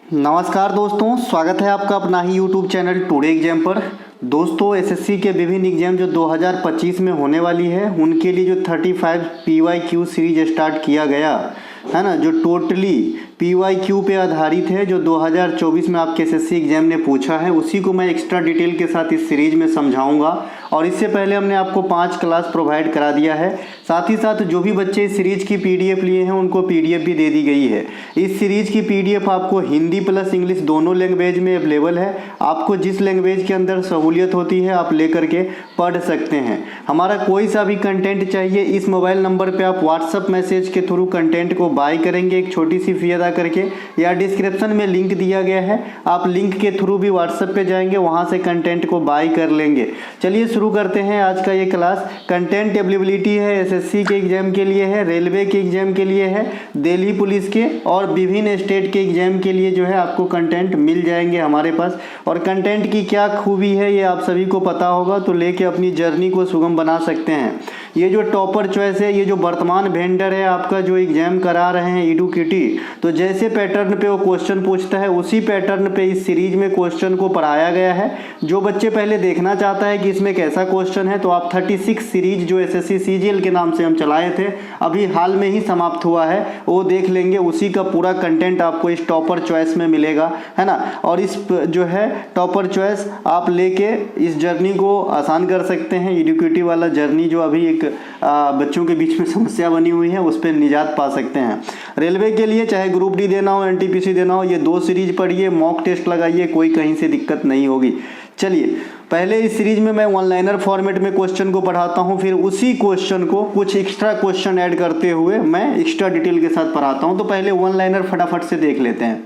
नमस्कार दोस्तों, स्वागत है आपका अपना ही यूट्यूब चैनल टुडे एग्जाम पर। दोस्तों, एसएससी के विभिन्न एग्जाम जो 2025 में होने वाली है उनके लिए जो 35 PYQ सीरीज स्टार्ट किया गया है ना, जो टोटली PYQ पे आधारित है, जो 2024 में आपके एसएससी एग्जाम ने पूछा है, उसी को मैं एक्स्ट्रा डिटेल के साथ इस सीरीज में समझाऊंगा। और इससे पहले हमने आपको 5 क्लास प्रोवाइड करा दिया है। साथ ही साथ जो भी बच्चे इस सीरीज की PDF लिए हैं उनको PDF भी दे दी गई है। इस सीरीज की PDF आपको हिंदी प्लस इंग्लिश दोनों लैंग्वेज में अवेलेबल है। आपको जिस लैंग्वेज के अंदर सहूलियत होती है आप लेकर के पढ़ सकते हैं। हमारा कोई सा भी कंटेंट चाहिए, इस मोबाइल नंबर पर आप व्हाट्सअप मैसेज के थ्रू कंटेंट को बाय करेंगे एक छोटी सी फी अदा करके, या डिस्क्रिप्शन में लिंक दिया गया है, आप लिंक के थ्रू भी व्हाट्सएप पे जाएंगे, वहां से कंटेंट को बाय कर लेंगे। चलिए शुरू करते हैं आज का ये क्लास। कंटेंट अवेलेबिलिटी है, एसएससी के एग्जाम के लिए है, रेलवे के एग्जाम के लिए है, दिल्ली पुलिस के और विभिन्न स्टेट के एग्जाम के लिए जो है आपको कंटेंट मिल जाएंगे हमारे पास। और कंटेंट की क्या खूबी है ये आप सभी को पता होगा, तो लेके अपनी जर्नी को सुगम बना सकते हैं। ये जो टॉपर चॉइस है, ये जो वर्तमान वेंडर है आपका जो एग्जाम करा रहे हैं एडुकेटी, तो जैसे पैटर्न पे वो क्वेश्चन पूछता है उसी पैटर्न पे इस सीरीज में क्वेश्चन को पढ़ाया गया है। जो बच्चे पहले देखना चाहता है कि इसमें कैसा क्वेश्चन है, तो आप 36 सीरीज जो एसएससी सीजीएल के नाम से हम चलाए थे, अभी हाल में ही समाप्त हुआ है, वो देख लेंगे। उसी का पूरा कंटेंट आपको इस टॉपर चॉइस में मिलेगा, है ना। और इस जो है टॉपर चॉइस आप लेके इस जर्नी को आसान कर सकते हैं। एडुकेटी वाला जर्नी जो अभी एक बच्चों के बीच में समस्या बनी हुई है, उस पर निजात पा सकते हैं। रेलवे के लिए चाहे ग्रुप डी देना हो, एनटीपीसी देना हो, ये 2 सीरीज पढ़िए, मॉक टेस्ट लगाइए, कोई कहीं से दिक्कत नहीं होगी। चलिए पहले इस सीरीज में मैं वन लाइनर फॉर्मेट में क्वेश्चन को पढ़ाता हूं, फिर उसी क्वेश्चन को कुछ एक्स्ट्रा क्वेश्चन ऐड करते हुए मैं एक्स्ट्रा डिटेल के साथ पढ़ाता हूं। तो पहले वन लाइनर फटाफट से देख लेते हैं।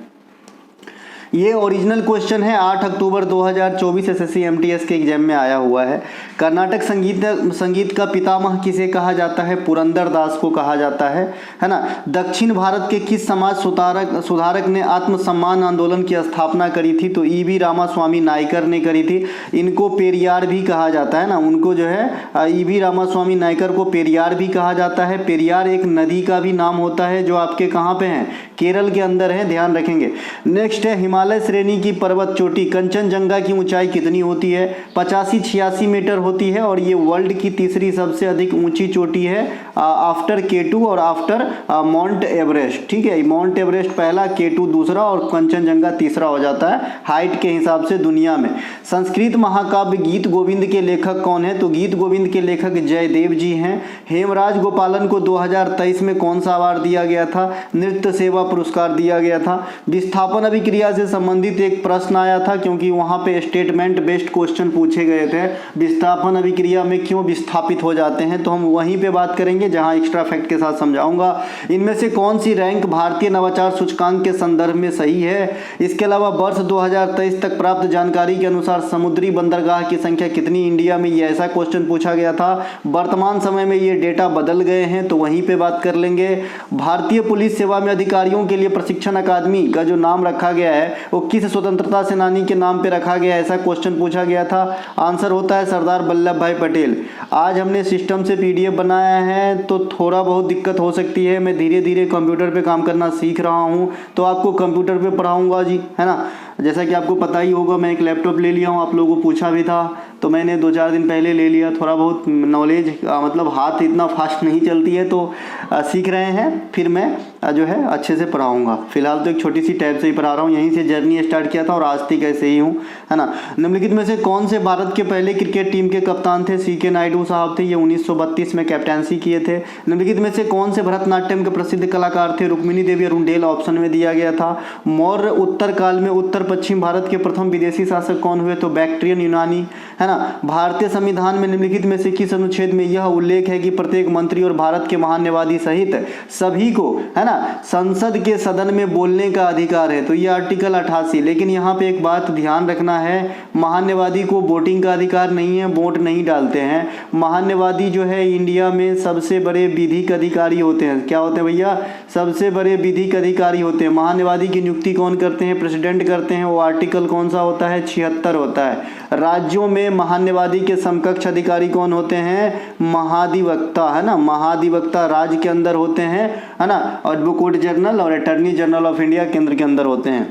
ये ओरिजिनल क्वेश्चन है, 8 अक्टूबर 2024 एसएससी एमटीएस के एग्जाम में आया हुआ है। कर्नाटक संगीत का पितामह किसे कहा जाता है? पुरंदर दास को कहा जाता है ना। दक्षिण भारत के किस समाज सुधारक ने आत्मसम्मान आंदोलन की स्थापना करी थी? तो ईवी रामास्वामी नायकर ने करी थी। इनको पेरियार भी कहा जाता है ना, उनको जो है ईवी रामास्वामी नायकर को पेरियार भी कहा जाता है। पेरियार एक नदी का भी नाम होता है जो आपके कहाँ पे है? केरल के अंदर है, ध्यान रखेंगे। नेक्स्ट है हिमालय श्रेणी की पर्वत चोटी कंचनजंगा की ऊंचाई कितनी होती है? 85-86 मीटर होती है, और ये वर्ल्ड की तीसरी सबसे अधिक ऊंची चोटी है आफ्टर K2 और आफ्टर माउंट एवरेस्ट। ठीक है, माउंट एवरेस्ट पहला, K2 दूसरा और कंचनजंगा तीसरा हो जाता है हाइट के हिसाब से दुनिया में। संस्कृत महाकाव्य गीत गोविंद के लेखक कौन है? तो गीत गोविंद के लेखक जयदेव जी हैं। हेमराज गोपालन को 2023 में कौन सा अवार्ड दिया गया था? नृत्य सेवा पुरस्कार दिया गया था। विस्थापन अभिक्रिया से संबंधित एक प्रश्न आया था, क्योंकि वहां पे स्टेटमेंट बेस्ड क्वेश्चन पूछे गए थे, विस्थापन अभिक्रिया में क्यों विस्थापित हो जाते हैं, तो हम वहीं पे बात करेंगे जहां एक्स्ट्रा फैक्ट के साथ समझाऊंगा। इनमें से कौन सी रैंक भारतीय नवाचार सूचकांक के संदर्भ में सही है? इसके अलावा वर्ष 2023 तक प्राप्त जानकारी के अनुसार समुद्री बंदरगाह की संख्या कितनी इंडिया में? ये ऐसा क्वेश्चन पूछा गया था। वर्तमान समय में ये डेटा बदल गए हैं, तो वहीं पे बात कर लेंगे। भारतीय पुलिस सेवा में अधिकारियों के लिए प्रशिक्षण अकादमी का जो नाम रखा गया है वो किस स्वतंत्रता सेनानी के नाम पे रखा गया है? ऐसा क्वेश्चन पूछा गया था। आंसर होता है सरदार वल्लभ भाई पटेल। आज हमने सिस्टम से PDF बनाया है, तो थोड़ा बहुत दिक्कत हो सकती है। मैं धीरे धीरे कंप्यूटर पे काम करना सीख रहा हूँ, तो आपको कंप्यूटर पे पढ़ाऊंगा जी, है ना। जैसा कि आपको पता ही होगा, मैं एक लैपटॉप ले लिया हूँ, आप लोगों को पूछा भी था, तो मैंने 2-4 दिन पहले ले लिया। थोड़ा बहुत नॉलेज मतलब हाथ इतना फास्ट नहीं चलती है, तो सीख रहे हैं। फिर मैं जो है अच्छे से पढ़ाऊंगा। फिलहाल तो एक छोटी सी टैब से ही पढ़ा रहा हूँ, यहीं से जर्नी स्टार्ट किया था और आज तक ऐसे ही हूँ, है ना। निम्नलिखित में से कौन से भारत के पहले क्रिकेट टीम के कप्तान थे? CK नायडू साहब थे, ये 1932 में कैप्टनसी किए थे। निम्नलिखित में से कौन से भरतनाट्यम के प्रसिद्ध कलाकार थे? रुक्मिणी देवी अरुणडेल ऑप्शन में दिया गया था। मौर्य उत्तर काल में उत्तर पश्चिम भारत के प्रथम विदेशी शासक कौन हुए? तो बैक्ट्रियन यूनानी, है ना। भारतीय संविधान में निम्नलिखित में से किस अनुच्छेद में यह उल्लेख है कि प्रत्येक मंत्री और भारत के महान्यवादी सहित सभी को, है ना, संसद के सदन में बोलने का अधिकार है? तो ये आर्टिकल 88। लेकिन यहाँ पे एक बात ध्यान रखना है, महान्यवादी को वोटिंग का अधिकार नहीं है, वोट नहीं डालते हैं। महान्यवादी जो है इंडिया में सबसे बड़े विधिक अधिकारी होते हैं। क्या होते हैं भैया? सबसे बड़े विधिक अधिकारी होते हैं। महान्यवादी की नियुक्ति कौन करते हैं? प्रेसिडेंट करते हैं। वो आर्टिकल कौन सा होता है? 76 होता है। राज्यों में महान्यवादी के समकक्ष अधिकारी कौन होते हैं? महाधिवक्ता, है ना। महाधिवक्ता राज्य के अंदर होते हैं, है ना। एडवोकेट जनरल और अटॉर्नी जनरल ऑफ इंडिया केंद्र के अंदर होते हैं।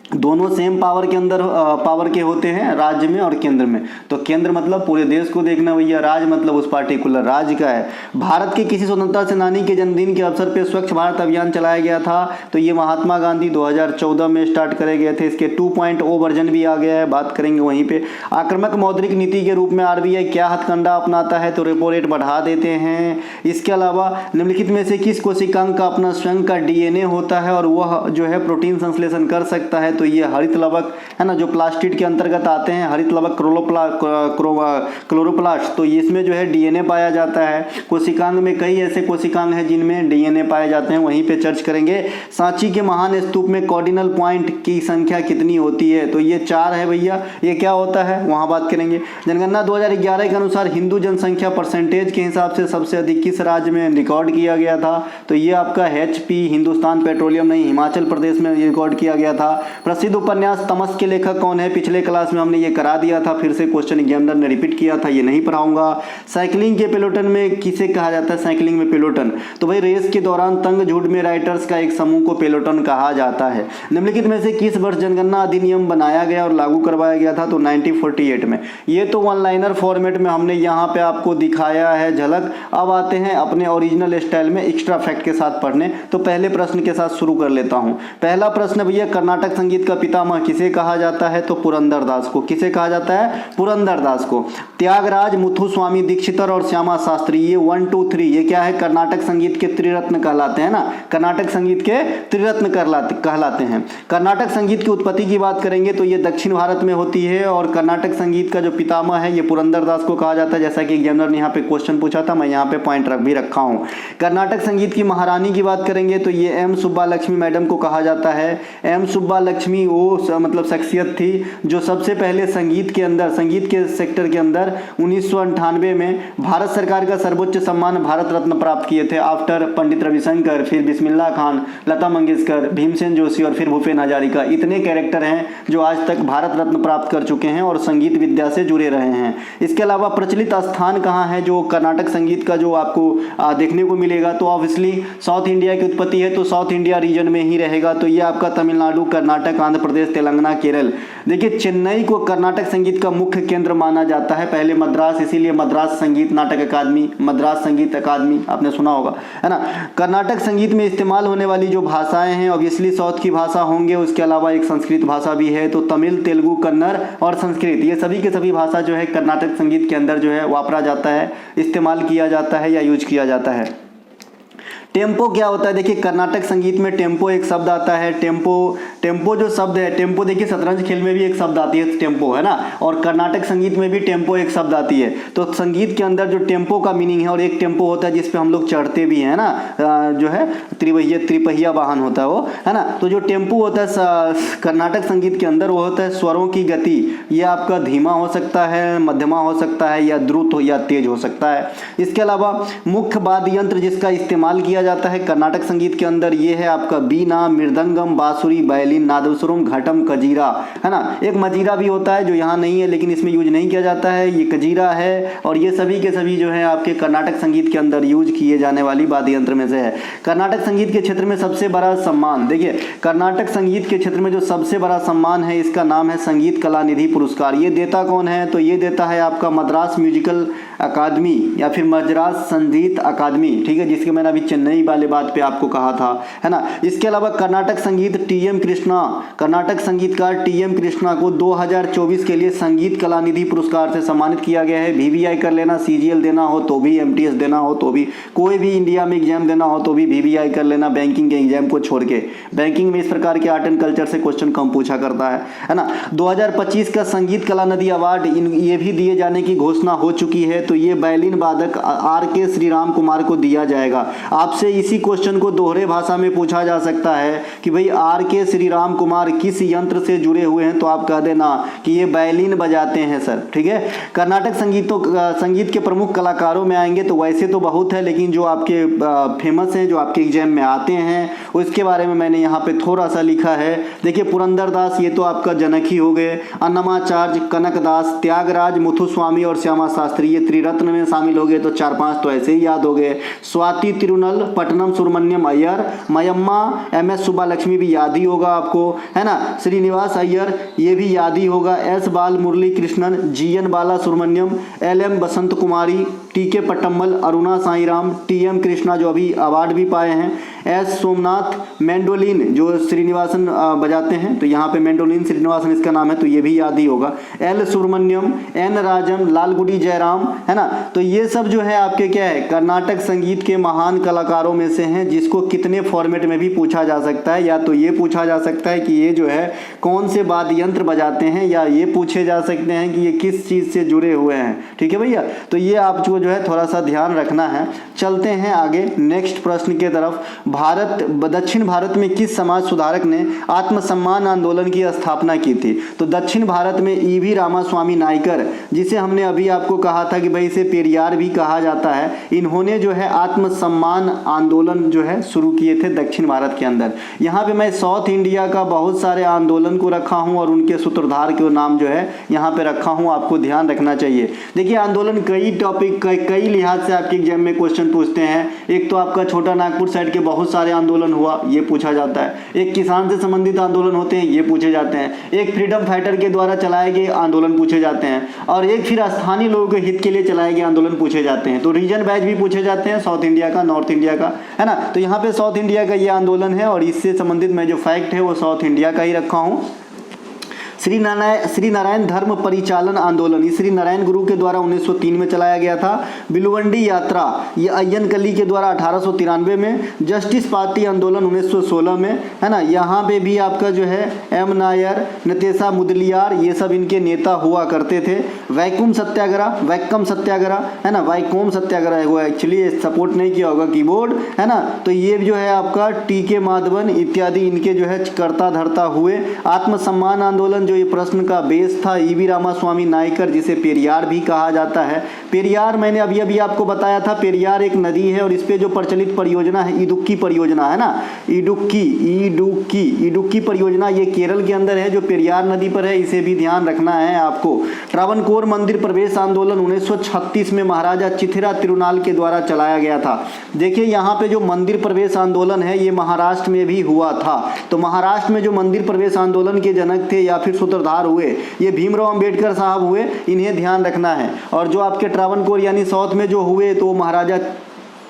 दोनों सेम पावर के अंदर पावर के होते हैं, राज्य में और केंद्र में। तो केंद्र मतलब पूरे देश को देखना भैया, राज्य मतलब उस पार्टिकुलर राज्य का है। भारत के किसी स्वतंत्रता सेनानी के जन्मदिन के अवसर पर स्वच्छ भारत अभियान चलाया गया था, तो ये महात्मा गांधी 2014 में स्टार्ट करे गए थे। इसके 2.0 वर्जन भी आ गया है, बात करेंगे वहीं पे। आक्रामक मौद्रिक नीति के रूप में आरबीआई क्या हथकंडा अपनाता है, तो रेपो रेट बढ़ा देते हैं। इसके अलावा निम्नलिखित में से किस कोशिकांग का अपना स्वयं का डीएनए होता है और वह जो है प्रोटीन संश्लेषण कर सकता है, तो ये हरित लवक है ना, जो प्लास्टिड के अंतर्गत आते हैं, हरित लवक क्लोरोप्लास्ट, तो इसमें जो है डीएनए पाया जाता है। कोशिकांग में कई ऐसे कोशिकांग हैं जिनमें डीएनए पाए जाते हैं, वहीं पे चर्च करेंगे। सांची के महान स्तूप में कॉर्डिनल पॉइंट की संख्या कितनी होती है, तो ये 4 है भैया। ये क्या होता है वहां बात करेंगे। जनगणना 2011 के अनुसार हिंदू जनसंख्या परसेंटेज के हिसाब से सबसे अधिक किस राज्य में रिकॉर्ड किया गया था, तो ये आपका एचपी, हिंदुस्तान पेट्रोलियम नहीं, हिमाचल प्रदेश में रिकॉर्ड किया गया था। प्रसिद्ध उपन्यास तमस के लेखक कौन है, पिछले क्लास में हमने ये करा दिया था, फिर से क्वेश्चन एग्जामिनर ने रिपीट किया था, ये नहीं पढ़ाऊंगा। साइकिलिंग के पेलोटन में किसे कहा जाता है, साइकिलिंग में पेलोटन, तो भाई रेस के दौरान तंग झुंड में राइडर्स का एक समूह को पेलोटन कहा जाता है। निम्नलिखित में से किस वर्ष जनगणना अधिनियम बनाया गया और लागू करवाया गया था, तो 1948 में। ये तो वन लाइनर फॉर्मेट में हमने यहाँ पे आपको दिखाया है झलक। अब आते हैं अपने ओरिजिनल स्टाइल में एक्स्ट्रा फैक्ट के साथ पढ़ने। तो पहले प्रश्न के साथ शुरू कर लेता हूँ। पहला प्रश्न भैया, कर्नाटक संगीत का पितामह किसे कहा जाता है, तो पुरंदरदास को। किसे कहा जाता है, पुरंदरदास को। त्यागराज, मुथुस्वामी दीक्षितर और श्यामा शास्त्री, ये 1 2 3 ये क्या है, कर्नाटक संगीत के त्रिरत्न कहलाते हैं ना, कर्नाटक संगीत के त्रिरत्न कहलाते हैं। कर्नाटक संगीत की उत्पत्ति की बात करेंगे तो ये दक्षिण भारत में होती है और कर्नाटक संगीत का जो पितामह है ये पुरंदरदास को कहा जाता है। जैसा कि एग्जामिनर ने यहाँ पे क्वेश्चन पूछा था, मैं यहाँ पे पॉइंट भी रखा हूँ। कर्नाटक संगीत की महारानी की बात करेंगे तो ये एम सुब्बा लक्ष्मी मैडम को कहा जाता है। एम सुब्बा लक्ष्मी वो मतलब शख्सियत थी जो सबसे पहले संगीत के सेक्टर के अंदर 1998 में भारत सरकार का सर्वोच्च सम्मान भारत रत्न प्राप्त किए थे। आफ्टर पंडित रविशंकर, फिर बिस्मिल्लाह खान, लता मंगेशकर, भीमसेन जोशी और फिर भूपेन हजारिका, इतने कैरेक्टर हैं जो आज तक भारत रत्न प्राप्त कर चुके हैं और संगीत विद्या से जुड़े रहे हैं। इसके अलावा प्रचलित स्थान कहाँ है जो कर्नाटक संगीत का जो आपको देखने को मिलेगा, तो ऑब्वियसली साउथ इंडिया की उत्पत्ति है तो साउथ इंडिया रीजन में ही रहेगा। तो ये आपका तमिलनाडु, कर्नाटक, आंध्र प्रदेश, तेलंगाना, केरल। देखिए चेन्नई को कर्नाटक संगीत का मुख्य केंद्र माना जाता है, पहले मद्रास, इसीलिए मद्रास संगीत नाटक अकादमी, मद्रास संगीत अकादमी आपने सुना होगा, है ना। कर्नाटक संगीत में इस्तेमाल होने वाली जो भाषाएं हैं ऑब्वियसली साउथ की भाषा होंगे, उसके अलावा एक संस्कृत भाषा भी है। तो तमिल, तेलुगु, कन्नड़ और संस्कृत, ये सभी के सभी भाषा जो है कर्नाटक संगीत के अंदर जो है वापरा जाता है, इस्तेमाल किया जाता है या यूज किया जाता है। टेम्पो क्या होता है, देखिए कर्नाटक संगीत में टेम्पो एक शब्द आता है। टेम्पो जो शब्द है, टेम्पो देखिए शतरंज खेल में भी एक शब्द आती है टेम्पो, है ना, और कर्नाटक संगीत में भी टेम्पो एक शब्द आती है। तो संगीत के अंदर जो टेम्पो का मीनिंग है, और एक टेम्पो होता है जिसपे हम लोग चढ़ते भी हैं ना, जो है त्रिपहिया वाहन होता है वो, है ना। तो जो टेम्पो होता है कर्नाटक संगीत के अंदर वो होता है स्वरों की गति, ये आपका धीमा हो सकता है, मध्यमा हो सकता है या द्रुत हो या तेज हो सकता है। इसके अलावा मुख्य वाद्य यंत्र जिसका इस्तेमाल किया जाता है कर्नाटक संगीत के अंदर, ये है आपका बीना, मृदंगम, बांसुरी, वायलिन, नादस्वरम, घटम, कजीरा, है ना। एक मजीरा भी होता है जो यहाँ नहीं है लेकिन इसमें यूज नहीं किया जाता है, ये कजीरा है। और ये सभी के सभी जो है आपके कर्नाटक संगीत के अंदर यूज किए जाने वाली वाद्य यंत्र में से है। कर्नाटक संगीत के क्षेत्र में सबसे बड़ा सम्मान, देखिए कर्नाटक संगीत के क्षेत्र में जो सबसे बड़ा सम्मान है इसका नाम है संगीत कला निधि पुरस्कार। ये देता कौन है, तो ये देता है आपका मद्रास म्यूजिकल अकादमी या फिर मद्रास संगीत अकादमी, ठीक है, जिसके मैंने अभी चेन्नई वाले बात पे आपको कहा था, है ना। इसके अलावा कर्नाटक संगीत टीएम कृष्णा, कर्नाटक संगीतकार टीएम कृष्णा को 2024 के लिए संगीत कला निधि पुरस्कार से सम्मानित किया गया है। वीवीआई कर लेना, सीजीएल देना हो तो भी, एमटीएस देना हो तो भी, कोई भी इंडिया में एग्जाम देना हो तो भी वीवीआई कर लेना, बैंकिंग के एग्जाम को छोड़ के। बैंकिंग में इस प्रकार के आर्ट एंड कल्चर से क्वेश्चन कम पूछा करता है ना। 2025 का संगीत कला निधि अवार्ड ये भी दिए जाने की घोषणा हो चुकी है, तो ये वायलिन वादक आर.के. श्रीराम कुमार को दिया जाएगा। आपसे इसी क्वेश्चन को दोहरे भाषा में पूछा जा सकता है कि भाई आर.के. श्रीराम कुमार किस यंत्र से जुड़े हुए हैं, तो आप कह देना कि ये वायलिन बजाते हैं सर, ठीक है। कर्नाटक संगीत के प्रमुख कलाकारों में आएंगे तो वैसे तो बहुत है, लेकिन जो आपके फेमस हैं, जो आपके एग्जाम में आते हैं, उसके बारे में मैंने यहाँ पे थोड़ा सा लिखा है। देखिए पुरंदरदास ये तो आपका जनक ही हो गए, अन्नमाचार्य, कनकदास, त्यागराज, मुथुस्वामी और श्यामा शास्त्री, ये त्रिरत्न में शामिल हो गए, तो 4-5 तो ऐसे ही याद हो गए। स्वाति तिरुनल पट्टनम सुब्रमण्यम अय्यर, मयम्मा MS सुब्बालक्ष्मी भी याद ही होगा आपको, है ना, श्रीनिवास अय्यर ये भी याद ही होगा, S बाल मुरली कृष्णन, GN बाला सुब्रमण्यम, LM बसंत कुमारी, TK पट्टम्मल, अरुणा साईराम, TM कृष्णा जो अभी अवार्ड भी पाए हैं, S सोमनाथ, मैंडोलिन जो श्रीनिवासन बजाते हैं, तो यहाँ पे मैंडोलिन श्रीनिवासन इसका नाम है, तो ये भी याद ही होगा, L सुब्रमण्यम, N राजन, लालगुडी जयराम, है ना। तो ये सब जो है आपके क्या है, कर्नाटक संगीत के महान कलाकारों में से हैं, जिसको कितने फॉर्मेट में भी पूछा जा सकता है। या तो ये पूछा जा सकता है कि ये जो है कौन से वाद्य यंत्र बजाते हैं, या ये पूछे जा सकते हैं कि ये किस चीज़ से जुड़े हुए हैं। ठीक है भैया, तो ये आपको जो है थोड़ा सा ध्यान रखना है। चलते हैं आगे नेक्स्ट प्रश्न के तरफ। दक्षिण भारत में किस समाज सुधारक ने आत्मसम्मान आंदोलन की स्थापना की थी? तो दक्षिण भारत में EV रामास्वामी नायकर, जिसे हमने अभी आपको कहा था कि भाई इसे पेरियार भी कहा जाता है, इन्होंने जो है आत्मसम्मान आंदोलन जो है शुरू किए थे दक्षिण भारत के अंदर। यहाँ पे मैं साउथ इंडिया का बहुत सारे आंदोलन को रखा हूँ और उनके सूत्रधार के नाम जो है यहाँ पे रखा हूँ, आपको ध्यान रखना चाहिए। देखिए आंदोलन कई टॉपिक कई लिहाज से आपके एग्जाम में क्वेश्चन पूछते हैं। एक तो आपका छोटा नागपुर साइड के बहुत सारे आंदोलन हुआ, ये पूछा जाता है। एक किसान से संबंधित आंदोलन होते हैं, ये पूछे जाते हैं। एक फ्रीडम फाइटर के द्वारा चलाए गए आंदोलन पूछे जाते हैं, और एक फिर स्थानीय लोगों के हित के लिए चलाए गए आंदोलन पूछे जाते हैं। तो रीजन वाइज भी पूछे जाते हैं, साउथ इंडिया का, नॉर्थ इंडिया का, है ना। तो यहाँ पे साउथ इंडिया का ये आंदोलन है और इससे संबंधित मैं जो फैक्ट है वो साउथ इंडिया का ही रखा हूँ। श्री नारायण धर्म परिचालन आंदोलन, ये श्री नारायण गुरु के द्वारा 1903 में चलाया गया था। बिलुवंडी यात्रा ये अय्यनकली के द्वारा 1893 में। जस्टिस पार्टी आंदोलन 1916 में, है ना। यहाँ पे भी आपका जो है M नायर, नतेशा मुदलियार ये सब इनके नेता हुआ करते थे। वैक्यूम सत्याग्रह, है ना, वैकोम सत्याग्रह वो एक्चुअली सपोर्ट नहीं किया होगा कीबोर्ड, है ना। तो ये जो है आपका TK माधवन इत्यादि इनके जो है कर्ता धर्ता हुए। आत्मसम्मान आंदोलन जो ये प्रश्न का बेस था, EV रामास्वामी नायकर, जिसे पेरियार भी कहा जाता है। पेरियार मैंने अभी आपको बताया था, पेरियार एक नदी है और इस पे जो प्रचलित परियोजना है इडुक्की परियोजना, है ना, इडुक्की परियोजना ये केरल के अंदर है, जो पेरियार नदी पर है, इसे भी ध्यान रखना है आपको। ट्रावनकोर मंदिर प्रवेश आंदोलन 1936 में महाराजा चिथिरा तिरुनाल के द्वारा चलाया गया था। देखिए यहाँ पे जो मंदिर प्रवेश आंदोलन है ये महाराष्ट्र में भी हुआ था। तो महाराष्ट्र में जो मंदिर प्रवेश आंदोलन के जनक थे या फिर सूत्रधार हुए ये भीमराव अंबेडकर साहब हुए, इन्हें ध्यान रखना है। और जो आपके ट्रावनकोर यानी साउथ में जो हुए तो महाराजा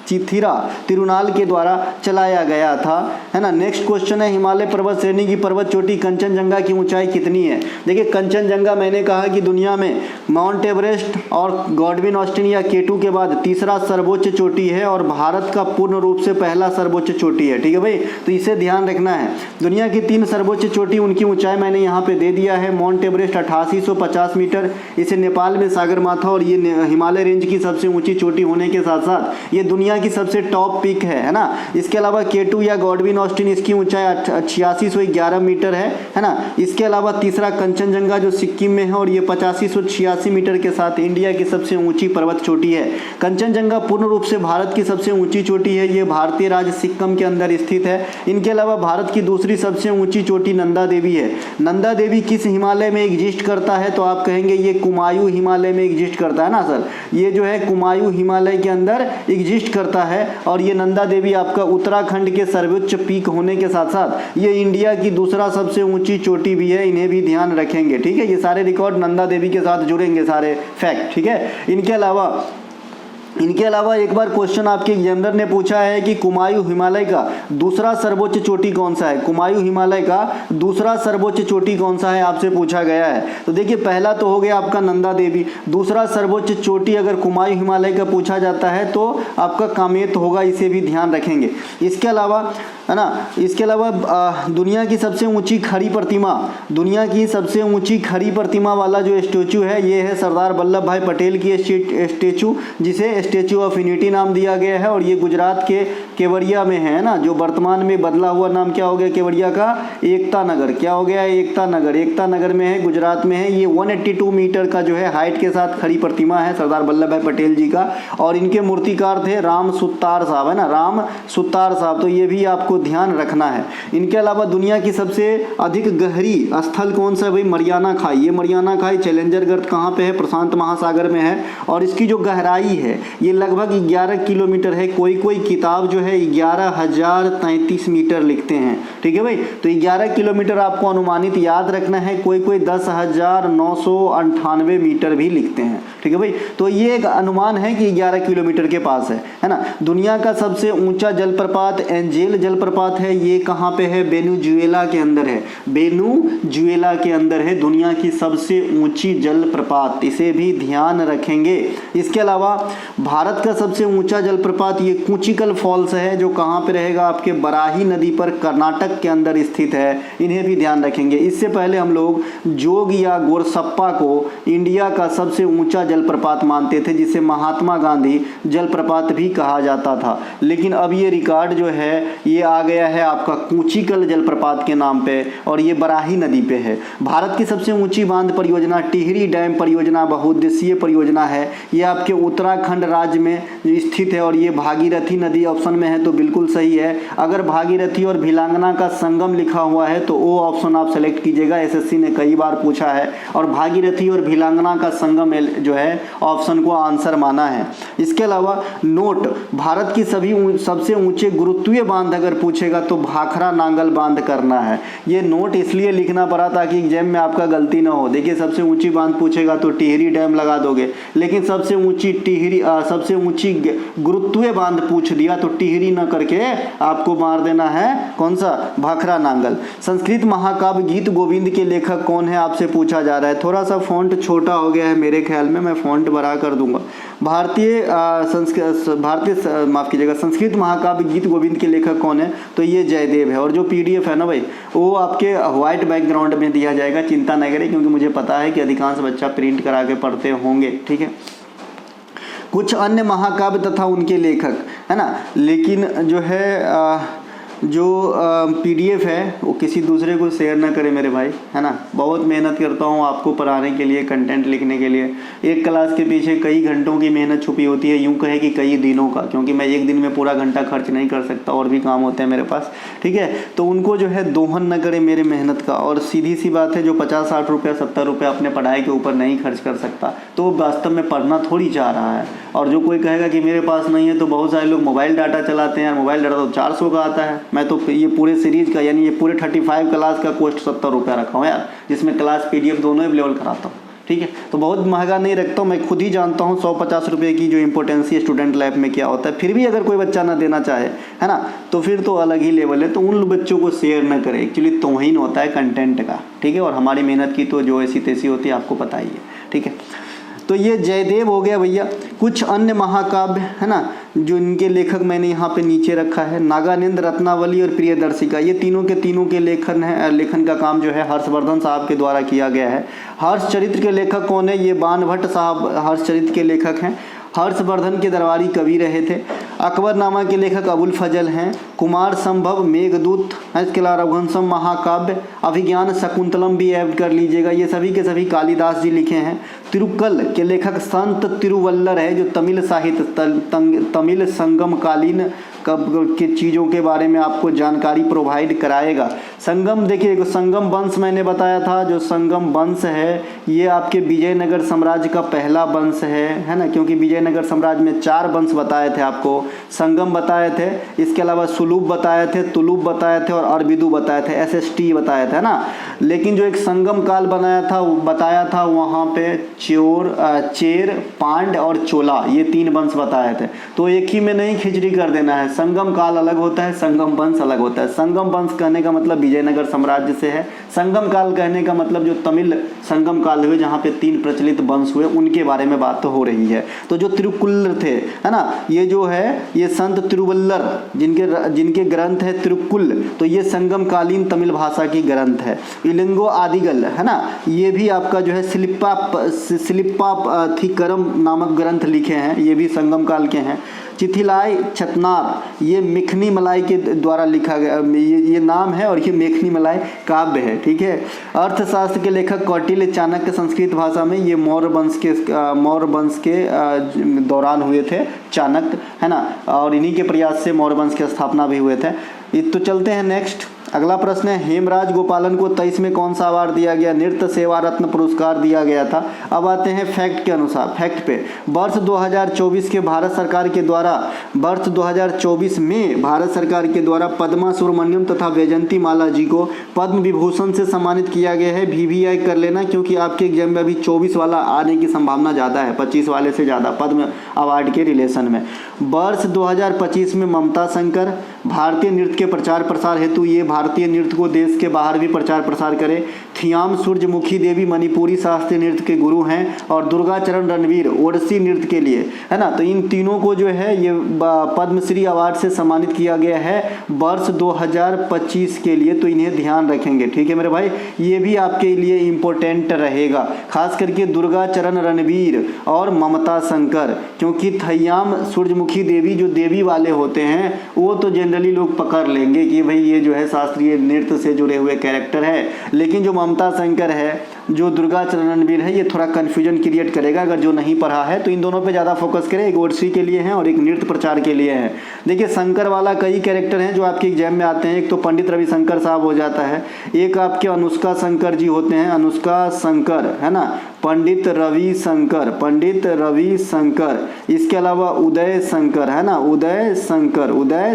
चिथिरा तिरुनाल के द्वारा चलाया गया था, है ना। नेक्स्ट क्वेश्चन है, हिमालय पर्वत श्रेणी की पर्वत चोटी कंचनजंगा की ऊंचाई कितनी है? देखिए कंचनजंगा मैंने कहा कि दुनिया में माउंट एवरेस्ट और गॉडविन ऑस्टिन या K2 के बाद तीसरा सर्वोच्च चोटी है और भारत का पूर्ण रूप से पहला सर्वोच्च चोटी है। ठीक है भाई, तो इसे ध्यान रखना है। दुनिया की 3 सर्वोच्च चोटी, उनकी ऊंचाई मैंने यहाँ पे दे दिया है। माउंट एवरेस्ट 8850 मीटर, इसे नेपाल में सागरमाथा, और ये हिमालय रेंज की सबसे ऊंची चोटी होने के साथ साथ ये दुनिया की सबसे टॉप पीक है ना। इसके अलावा K2 या गॉडविन ऑस्टिन, इसकी ऊंचाई 8611 मीटर है ना। इसके अलावा तीसरा कंचनजंगा जो सिक्किम में है और ये 8586 मीटर के साथ इंडिया की सबसे ऊंची पर्वत चोटी है। कंचनजंगा पूर्ण रूप से भारत की सबसे ऊंची चोटी है, ये भारतीय राज्य सिक्किम के अंदर स्थित है। इनके अलावा भारत की दूसरी सबसे ऊंची चोटी नंदा देवी है। नंदा देवी किस हिमालय में एग्जिस्ट करता है? तो आप कहेंगे ये कुमायूं हिमालय में एग्जिस्ट करता है ना सर। ये जो है कुमायूं हिमालय के अंदर एग्जिस्ट करता है और ये नंदा देवी आपका उत्तराखंड के सर्वोच्च पीक होने के साथ साथ ये इंडिया की दूसरा सबसे ऊंची चोटी भी है। इन्हें भी ध्यान रखेंगे, ठीक है। ये सारे रिकॉर्ड नंदा देवी के साथ जुड़ेंगे, सारे फैक्ट, ठीक है। इनके अलावा एक बार क्वेश्चन आपके एग्जामिनर ने पूछा है कि कुमायूं हिमालय का दूसरा सर्वोच्च चोटी कौन सा है? कुमायूं हिमालय का दूसरा सर्वोच्च चोटी कौन सा है आपसे पूछा गया है। तो देखिए पहला तो हो गया आपका नंदा देवी, दूसरा सर्वोच्च चोटी अगर कुमायूं हिमालय का पूछा जाता है तो आपका कामेत होगा, इसे भी ध्यान रखेंगे। इसके अलावा है ना, इसके अलावा दुनिया की सबसे ऊंची खड़ी प्रतिमा, दुनिया की सबसे ऊंची खड़ी प्रतिमा वाला जो स्टैचू है ये है सरदार वल्लभ भाई पटेल की स्टैचू, जिसे स्टैचू ऑफ यूनिटी नाम दिया गया है और ये गुजरात के केवड़िया में है ना। जो वर्तमान में बदला हुआ नाम क्या हो गया केवड़िया का? एकता नगर। क्या हो गया? एकता नगर। एकता नगर में है, गुजरात में है। ये 182 मीटर का जो है हाइट के साथ खड़ी प्रतिमा है सरदार वल्लभ भाई पटेल जी का, और इनके मूर्तिकार थे राम सुतार साहब, है ना, राम सुतार साहब। तो ये भी आपको तो ध्यान रखना है। इनके अलावा दुनिया की सबसे अधिक गहरी स्थल कौन सा है भाई? मरियाना खाई। ये मरियाना खाई चैलेंजर गर्त कहाँ पे है? प्रशांत महासागर में है। और इसकी जो गहराई है ये लगभग 11 किलोमीटर है। कोई कोई किताब जो है 11,033 मीटर लिखते हैं, ठीक है भाई। तो 11 किलोमीटर आपको अनुमानित याद रखना है। कोई कोई 10,998 मीटर भी लिखते हैं, ठीक है भाई। तो ये एक अनुमान है कि 11 किलोमीटर के पास है ना। दुनिया का सबसे ऊंचा जलप्रपात एंजेल जलप्रपात है। ये कहाँ पे है? वेनेजुएला के अंदर है। वेनेजुएला के अंदर है दुनिया की सबसे ऊंची जलप्रपात, इसे भी ध्यान रखेंगे। इसके अलावा भारत का सबसे ऊंचा जलप्रपात ये कुचिकल फॉल्स है, जो कहाँ पे रहेगा? आपके बराही नदी पर कर्नाटक के अंदर स्थित है। इन्हें भी ध्यान रखेंगे। इससे पहले हम लोग जोग या गोरसप्पा को इंडिया का सबसे ऊंचा जलप्रपात मानते थे, जिसे महात्मा गांधी जलप्रपात भी कहा जाता था। लेकिन अब ये रिकॉर्ड जो है ये आ गया है आपका कुचिकल जलप्रपात के नाम पे, और ये बराही नदी पे है। भारत की सबसे ऊंची बांध परियोजना टिहरी डैम परियोजना बहुउद्देशीय परियोजना है। ये आपके उत्तराखंड राज्य में स्थित है, और ये भागीरथी नदी ऑप्शन में है तो बिल्कुल सही है। अगर भागीरथी और भिलांगना का संगम लिखा हुआ है तो वो ऑप्शन आप सेलेक्ट कीजिएगा। एसएससी ने कई बार पूछा है, और भागीरथी और भिलांगना का संगम जो है ऑप्शन को आंसर माना है। इसके अलावा नोट, भारत की सबसे ऊंचे गुरुत्वीय बांध अगर पूछेगा तो भाखरा नांगल बांध करना है। ये नोट इसलिए लिखना पड़ा ताकि एग्जाम में आपका गलती ना हो। देखिए सबसे ऊंची बांध पूछेगा तो टिहरी डैम लगा दोगे, लेकिन सबसे ऊंची गुरुत्वीय बांध पूछ दिया तो टिहरी न करके आपको मार देना है कौन सा? भाखरा नांगल। संस्कृत महाकाव्य गीत गोविंद के लेखक कौन है? आपसे पूछा जा रहा है। थोड़ा सा फॉन्ट छोटा हो गया है मेरे ख्याल में, मैं फॉन्ट बड़ा कर दूंगा। संस्कृत महाकाव्य गीत गोविंद के लेखक कौन है? तो ये जयदेव है। और जो पीडीएफ है ना भाई, वो आपके व्हाइट बैकग्राउंड में दिया जाएगा, चिंता न करें, क्योंकि मुझे पता है कि अधिकांश बच्चा प्रिंट करा के पढ़ते होंगे, ठीक है। कुछ अन्य महाकाव्य तथा उनके लेखक, है ना। लेकिन जो है पीडीएफ है वो किसी दूसरे को शेयर ना करें मेरे भाई, है ना। बहुत मेहनत करता हूँ आपको पढ़ाने के लिए, कंटेंट लिखने के लिए। एक क्लास के पीछे कई घंटों की मेहनत छुपी होती है, यूँ कहे कि कई दिनों का, क्योंकि मैं एक दिन में पूरा घंटा खर्च नहीं कर सकता, और भी काम होते हैं मेरे पास, ठीक है। तो उनको जो है दोहन न करें मेरे मेहनत का। और सीधी सी बात है, जो 50-60 रुपया 70 रुपया अपने पढ़ाई के ऊपर नहीं खर्च कर सकता तो वो वास्तव में पढ़ना थोड़ी चाह रहा है। और जो कोई कहेगा कि मेरे पास नहीं है, तो बहुत सारे लोग मोबाइल डाटा चलाते हैं। मोबाइल डाटा तो 400 का आता है। मैं तो ये पूरे सीरीज का, यानी ये पूरे 35 क्लास का कॉस्ट 70 रुपया रखा हूँ यार, जिसमें क्लास पीडीएफ दोनों अवेलेबल कराता हूँ, ठीक है। तो बहुत महंगा नहीं रखता हूँ, मैं खुद ही जानता हूँ 150 रुपये की जो इम्पोर्टेंसी स्टूडेंट लाइफ में क्या होता है। फिर भी अगर कोई बच्चा ना देना चाहे, है ना, तो फिर तो अलग ही लेवल है। तो उन बच्चों को शेयर न करें, एक्चुअली तौहीन होता है कंटेंट का, ठीक है। और हमारी मेहनत की तो जो ऐसी तैसी होती है आपको पता ही है, ठीक है। तो ये जयदेव हो गया भैया। कुछ अन्य महाकाव्य, है ना, जो इनके लेखक मैंने यहाँ पे नीचे रखा है, नागानंद, रत्नावली और प्रियदर्शिका। ये तीनों के लेखन का काम जो है हर्षवर्धन साहब के द्वारा किया गया है। हर्षचरित्र के लेखक कौन है? ये बाणभट्ट साहब हर्षचरित्र के लेखक हैं। हर्षवर्धन के दरबारी कवि रहे थे। अकबरनामा के लेखक अबुल फजल हैं। कुमार संभव मेघदूत, इसके अलावा रघुवंशम महाकाव्य, अभिज्ञान शकुंतलम भी ऐड कर लीजिएगा, ये सभी के सभी कालिदास जी लिखे हैं। तिरुक्कल के लेखक संत तिरुवल्लर है, जो तमिल साहित्य तमिल संगमकालीन के चीज़ों के बारे में आपको जानकारी प्रोवाइड कराएगा। संगम, देखिए संगम वंश मैंने बताया था, जो संगम वंश है ये आपके विजयनगर साम्राज्य का पहला वंश है ना, क्योंकि विजयनगर साम्राज्य में 4 वंश बताए थे आपको। संगम बताए थे, इसके अलावा सुलूब बताए थे, तुलुब बताए थे और अरबिदु बताए थे, SST बताया था ना। लेकिन जो एक संगम काल बताया था वहाँ पे चेर, पांड और चोला, ये 3 वंश बताए थे। तो एक ही में नहीं खिचड़ी कर देना है, संगम काल अलग होता है, संगम वंश अलग होता है। संगम वंश कहने का मतलब विजयनगर साम्राज्य से है। संगम काल कहने का मतलब जो तमिल संगम काल हुए, जहाँ पे 3 प्रचलित वंश हुए, उनके बारे में बात तो हो रही है। तो जो तिरुक्कुल्लर थे, है ना, ये जो है ये संत तिरुवल्लर, जिनके ग्रंथ है तिरुक्कुल, तो ये संगम कालीन तमिल भाषा की ग्रंथ है। इलिंगो आदिगल, है ना, ये भी आपका जो है शिल्पा थिकरम नामक ग्रंथ लिखे हैं, ये भी संगम काल के हैं। चिथिलाई छतनार ये मेखनी मलाई के द्वारा लिखा गया, ये नाम है और ये मेखनी मलाई काव्य है। ठीक है। अर्थशास्त्र के लेखक कौटिल्य चाणक्य संस्कृत भाषा में ये मौर्य वंश के दौरान हुए थे चाणक्य, है ना, और इन्हीं के प्रयास से मौर्य वंश की स्थापना भी हुए थे। तो चलते हैं नेक्स्ट। अगला प्रश्न है, हेमराज गोपालन को 23 में कौन सा अवार्ड दिया गया? नृत्य सेवा रत्न पुरस्कार दिया गया था। अब आते हैं फैक्ट के अनुसार, फैक्ट पे। वर्ष 2024 के भारत सरकार के द्वारा वर्ष 2024 में भारत सरकार के द्वारा पद्मा सुब्रमण्यम तथा वैजयंती माला जी को पद्म विभूषण से सम्मानित किया गया है। VVI कर लेना, क्योंकि आपके एग्जाम में अभी 24 वाला आने की संभावना ज़्यादा है, 25 वाले से ज़्यादा पद्म अवार्ड के रिलेशन में। वर्ष 2025 में ममता शंकर भारतीय नृत्य के प्रचार प्रसार हेतु ये भारतीय नृत्य को देश के बाहर भी प्रचार प्रसार करे। थियाम सूर्यमुखी देवी मणिपुरी शास्त्रीय नृत्य के गुरु हैं और दुर्गा चरण रणवीर ओडिसी नृत्य के लिए, है ना। तो इन तीनों को जो है ये पद्मश्री अवार्ड से सम्मानित किया गया है वर्ष 2025 के लिए, तो इन्हें ध्यान रखेंगे। ठीक है मेरे भाई, ये भी आपके लिए इम्पोर्टेंट रहेगा, खास करके दुर्गा चरण रणवीर और ममता शंकर, क्योंकि थयाम सूर्यमुखी देवी जो देवी वाले होते हैं वो तो जनरली लोग पकड़ लेंगे कि भाई ये जो है शास्त्रीय नृत्य से जुड़े हुए कैरेक्टर है, लेकिन जो ममता शंकर है, जो दुर्गा चरण रणवीर है, ये थोड़ा कन्फ्यूजन क्रिएट करेगा अगर जो नहीं पढ़ा है। तो इन दोनों पे ज़्यादा फोकस करें, एक ओडिसी के लिए हैं और एक नृत्य प्रचार के लिए है। देखिए शंकर वाला कई कैरेक्टर हैं जो आपके एग्जाम में आते हैं। एक तो पंडित रविशंकर साहब हो जाता है, एक आपके अनुष्का शंकर जी होते हैं, अनुष्का शंकर, है ना, पंडित रवि शंकर, इसके अलावा उदय शंकर, है ना, उदय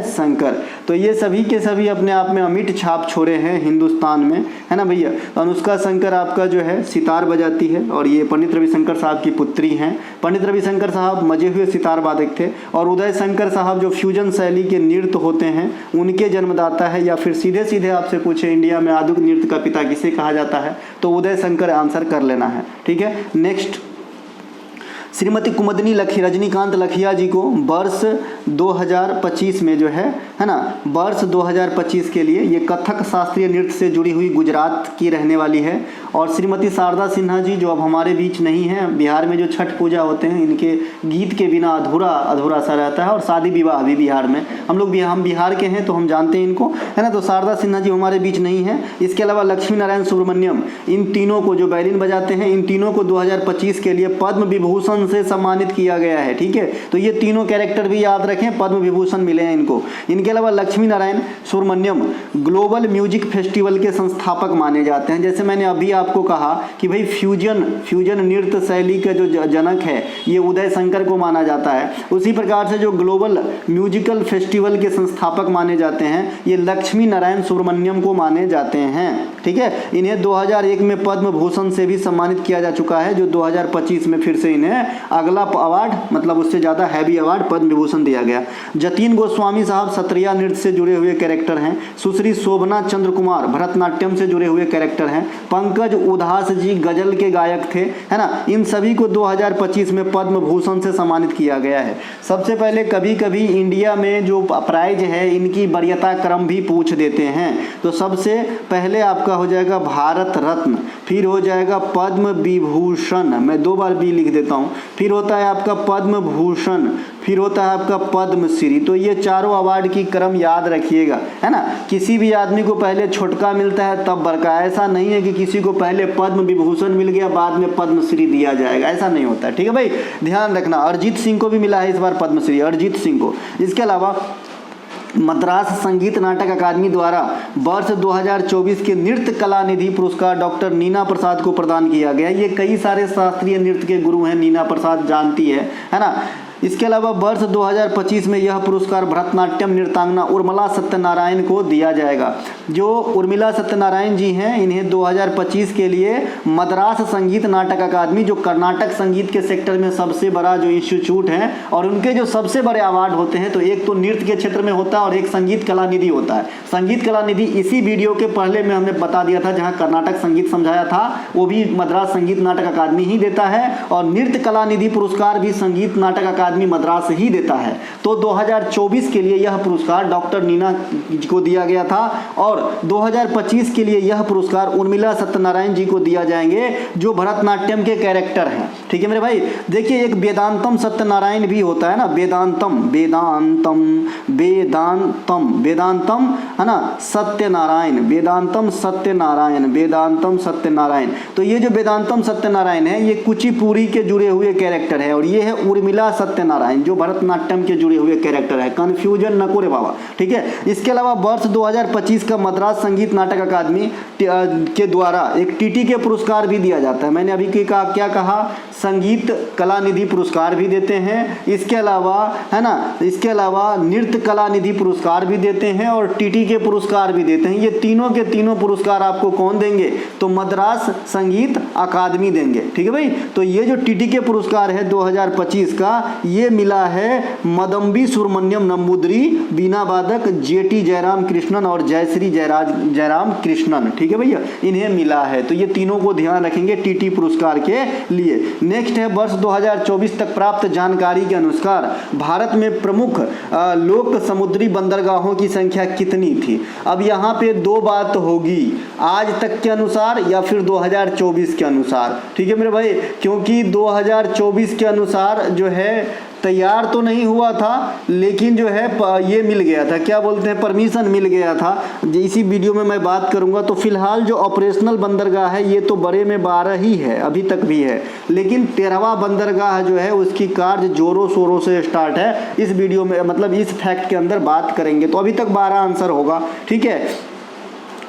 शंकर। तो ये सभी के सभी अपने आप में अमिट छाप छोड़े हैं हिंदुस्तान में, है ना भैया। अनुष्का शंकर आपका जो है सितार बजाती है और ये पंडित रविशंकर साहब की पुत्री हैं। पंडित रविशंकर साहब मजे हुए सितार वादक थे और उदय शंकर साहब जो फ्यूजन शैली के नृत्य होते हैं उनके जन्मदाता है। या फिर सीधे सीधे आपसे पूछे इंडिया में आधुनिक नृत्य का पिता किसे कहा जाता है, तो उदय शंकर आंसर कर लेना है। ठीक है। नेक्स्ट, श्रीमती कुमुदनी रजनीकांत लखिया जी को वर्ष 2025 में जो है ना, वर्ष 2025 के लिए ये कथक शास्त्रीय नृत्य से जुड़ी हुई गुजरात की रहने वाली है। और श्रीमती शारदा सिन्हा जी जो अब हमारे बीच नहीं हैं, बिहार में जो छठ पूजा होते हैं इनके गीत के बिना अधूरा सा रहता है, और शादी विवाह भी बिहार में, हम बिहार के हैं तो हम जानते हैं इनको, है ना। तो शारदा सिन्हा जी हमारे बीच नहीं है। इसके अलावा लक्ष्मी नारायण सुब्रमण्यम, इन तीनों को जो बैलिन बजाते हैं, इन तीनों को 2025 के लिए पद्म विभूषण से सम्मानित किया गया है। ठीक है। तो ये तीनों कैरेक्टर भी याद रखें, पद्म विभूषण मिले हैं इनको। इनके अलावा Lakshmi Narayan Subramaniam global music festival के संस्थापक माने जाते हैं। जैसे मैंने अभी आपको कहा कि भाई फ्यूजन नृत्य शैली का जो जनक है ये उदय शंकर को माना जाता है, उसी प्रकार से जो ग्लोबल म्यूजिकल फेस्टिवल के संस्थापक माने जाते हैं ये लक्ष्मी नारायण सुब्रमण्यम को माने जाते हैं। ठीक है। इन्हें 2001 में पद्म भूषण से भी सम्मानित किया जा चुका है, जो 2025 में फिर से इन्हें अगला अवार्ड, मतलब उससे ज़्यादा हैवी अवार्ड पद्म विभूषण दिया गया। जतीन गोस्वामी साहब सत्रिया नृत्य से जुड़े हुए कैरेक्टर हैं। सुश्री शोभना चंद्र कुमार भरतनाट्यम से जुड़े हुए कैरेक्टर हैं। पंकज उदास जी गजल के गायक थे, है ना। इन सभी को 2025 में पद्म भूषण से सम्मानित किया गया है। सबसे पहले कभी कभी इंडिया में जो प्राइज है इनकी वरीयता क्रम भी पूछ देते हैं। तो सबसे पहले आपका हो जाएगा भारत रत्न, फिर हो जाएगा पद्म विभूषण, मैं 2 बार भी लिख देता हूँ, फिर होता है आपका पद्म भूषण, फिर होता है आपका पद्मश्री। तो ये चारों अवार्ड की क्रम याद रखिएगा, है ना। किसी भी आदमी को पहले छोटका मिलता है तब बड़का, ऐसा नहीं है कि किसी को पहले पद्म विभूषण मिल गया बाद में पद्मश्री दिया जाएगा, ऐसा नहीं होता है। ठीक है भाई, ध्यान रखना। अरिजीत सिंह को भी मिला है इस बार पद्मश्री, अरिजीत सिंह को। इसके अलावा मद्रास संगीत नाटक अकादमी द्वारा वर्ष 2024 के नृत्य कला निधि पुरस्कार डॉक्टर नीना प्रसाद को प्रदान किया गया। ये कई सारे शास्त्रीय नृत्य के गुरु हैं, नीना प्रसाद जानती है ना। इसके अलावा वर्ष 2025 में यह पुरस्कार भरतनाट्यम नृत्यांगना उर्मिला सत्यनारायण को दिया जाएगा। जो उर्मिला सत्यनारायण जी हैं इन्हें 2025 के लिए मद्रास संगीत नाटक अकादमी, जो कर्नाटक संगीत के सेक्टर में सबसे बड़ा जो इंस्टीट्यूट है, और उनके जो सबसे बड़े अवार्ड होते हैं, तो एक तो नृत्य के क्षेत्र में होता है और एक संगीत कला निधि होता है। संगीत कला निधि इसी वीडियो के पहले में हमने बता दिया था, जहाँ कर्नाटक संगीत समझाया था, वो भी मद्रास संगीत नाटक अकादमी ही देता है। और नृत्य कला निधि पुरस्कार भी संगीत नाटक अकादमी अकादमी मद्रास ही देता है। तो 2024 के लिए यह पुरस्कार डॉक्टर नीना को दिया गया था और 2025 के लिए यह पुरस्कार उर्मिला सत्यनारायण जी को दिया जाएंगे जो भरतनाट्यम के कैरेक्टर हैं। ठीक है मेरे भाई। देखिए एक वेदांतम सत्यनारायण भी होता है ना, वेदांतम वेदांतम वेदांतम वेदांतम है ना सत्यनारायण, वेदांतम सत्यनारायण, वेदांतम सत्यनारायण। तो ये जो वेदांतम सत्यनारायण है ये कुचिपुड़ी के जुड़े हुए कैरेक्टर है और ये है उर्मिला सत्यनारायण जो भरतनाट्यम के जुड़े हुए कैरेक्टर है। कंफ्यूजन न करे बाबा। ठीक है। इसके अलावा वर्ष 2025 का मद्रास संगीत नाटक अकादमी के द्वारा एक टीटी के पुरस्कार भी दिया जाता है। मैंने अभी क्या कहा, संगीत कला निधि पुरस्कार भी देते हैं, इसके अलावा है ना, इसके अलावा नृत्य कला निधि पुरस्कार भी देते हैं और टीटी के पुरस्कार भी देते हैं। ये तीनों के तीनों पुरस्कार आपको कौन देंगे, तो मद्रास संगीत अकादमी देंगे। ठीक है भाई। तो ये जो टीटी के पुरस्कार है 2025 का ये मिला है मदम्बी सुब्रमण्यम नंबूदरी, बीना वादक जेटी जयराम कृष्णन और जयश्री जयराम कृष्णन। ठीक है भैया, इन्हें मिला है। तो ये तीनों को ध्यान रखेंगे टीटी पुरस्कार के लिए। नेक्स्ट है वर्ष 2024 तक प्राप्त जानकारी के अनुसार भारत में प्रमुख लोक समुद्री बंदरगाहों की संख्या कितनी थी। अब यहाँ पे दो बात होगी, आज तक के अनुसार या फिर 2024 के अनुसार। ठीक है मेरे भाई, क्योंकि 2024 के अनुसार जो है तैयार तो नहीं हुआ था लेकिन जो है ये मिल गया था, क्या बोलते हैं, परमिशन मिल गया था। इसी वीडियो में मैं बात करूंगा। तो फिलहाल जो ऑपरेशनल बंदरगाह है ये तो बड़े में 12 ही है, अभी तक भी है, लेकिन 13वां बंदरगाह जो है उसकी कार्य जोरों शोरों से स्टार्ट है। इस वीडियो में मतलब इस फैक्ट के अंदर बात करेंगे। तो अभी तक 12 आंसर होगा। ठीक है।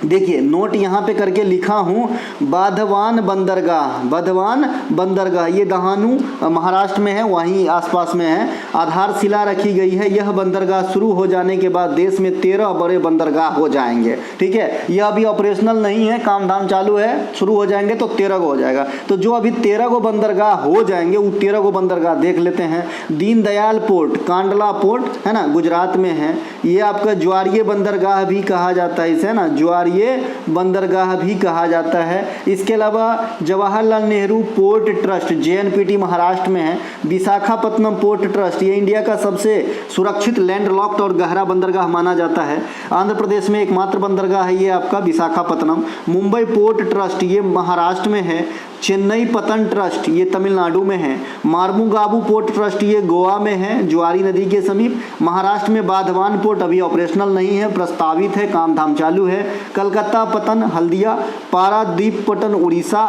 देखिए नोट यहाँ पे करके लिखा हूँ, बाधवान बंदरगाह, बधवान बंदरगाह ये दहानू महाराष्ट्र में है, वहीं आसपास में है। आधारशिला रखी गई है। यह बंदरगाह शुरू हो जाने के बाद देश में 13 बड़े बंदरगाह हो जाएंगे। ठीक है। यह अभी ऑपरेशनल नहीं है, काम धाम चालू है, शुरू हो जाएंगे तो 13 को हो जाएगा। तो जो अभी 13 को बंदरगाह हो जाएंगे वो 13 को बंदरगाह देख लेते हैं। दीनदयाल पोर्ट, कांडला पोर्ट है ना, गुजरात में है। ये आपका ज्वारीय बंदरगाह भी कहा जाता है इसे ना, ज्वारीय बंदरगाह भी कहा जाता है। इसके अलावा Jawaharlal Nehru port trust JNPT Maharashtra में है। विशाखापत्तनम पोर्ट ट्रस्ट ये इंडिया का सबसे सुरक्षित लैंडलॉक्ड और गहरा बंदरगाह माना जाता है। आंध्र प्रदेश में एकमात्र बंदरगाह है ये आपका विशाखापत्तनम। मुंबई पोर्ट ट्रस्ट ये महाराष्ट्र में है। चेन्नई पतन ट्रस्ट ये तमिलनाडु में है। मार्मुगाबू पोर्ट ट्रस्ट ये गोवा में है, ज्वारी नदी के समीप। महाराष्ट्र में बाधवान पोर्ट अभी ऑपरेशनल नहीं है, प्रस्तावित है, काम धाम चालू है। कलकत्ता पतन Haldia, Paradip Patan Orissa,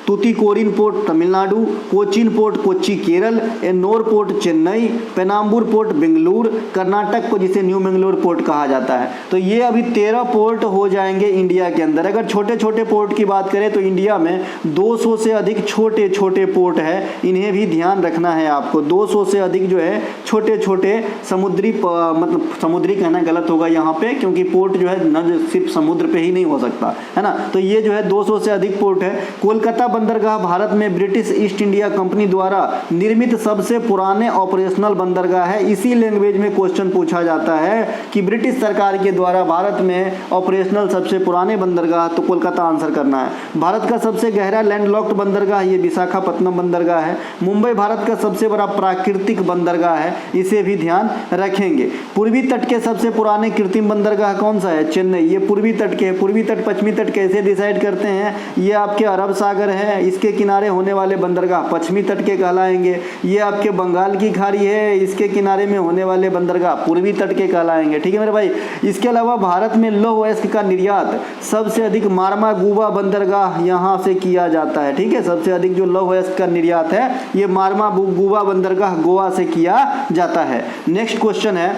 Tuticorin port Tamil Nadu, Cochin port Kochi Kerala, Ennore port Chennai, पेनाम्बूर port Bengaluru Karnataka को जिसे न्यू बेंगलुरु पोर्ट कहा जाता है। तो ये अभी 13 पोर्ट हो जाएंगे इंडिया के अंदर। अगर छोटे छोटे पोर्ट की बात करें तो इंडिया में 200 से अधिक छोटे छोटे पोर्ट है, इन्हें भी ध्यान रखना है आपको। 200 से अधिक जो है छोटे छोटे समुद्री मतलब समुद्री कहना गलत होगा यहाँ पे, क्योंकि पोर्ट जो है न सिर्फ समुद्र पे ही नहीं हो सकता है ना। तो ये जो है 200 से अधिक पोर्ट है। कोलकाता बंदरगाह भारत में ब्रिटिश ईस्ट इंडिया कंपनी द्वारा निर्मित सबसे पुराने ऑपरेशनल बंदरगाह है। इसी लैंग्वेज में क्वेश्चन पूछा जाता है कि ब्रिटिश सरकार के द्वारा भारत में ऑपरेशनल सबसे पुराने बंदरगाह, तो कोलकाता आंसर करना है। भारत का सबसे गहरा लैंडलॉक्ड बंदरगाह ये विशाखापत्तनम बंदरगाह है। मुंबई भारत का सबसे बड़ा प्राकृतिक बंदरगाह है, इसे भी ध्यान रखेंगे। पूर्वी तट के सबसे पुराने कृत्रिम बंदरगाह कौन सा है, चेन्नई। ये पूर्वी तट के, पूर्वी तट पश्चिमी तट कैसे डिसाइड करते हैं, ये आपके अरब सागर है, इसके किनारे होने वाले बंदरगाह पश्चिमी तट के कहलाएंगे। ये आपके बंगाल की खाड़ी है, इसके किनारे में होने वाले बंदरगाह पूर्वी तट के कहलाएंगे। ठीक है मेरे भाई। इसके अलावा भारत में लौह अयस्क का निर्यात सबसे अधिक मार्मागुबा बंदरगाह यहाँ से किया जाता है। ठीक है, सबसे अधिक जो लौह अयस्क का निर्यात है ये मार्मागुबा बंदरगाह गोवा से किया जाता है। नेक्स्ट क्वेश्चन है,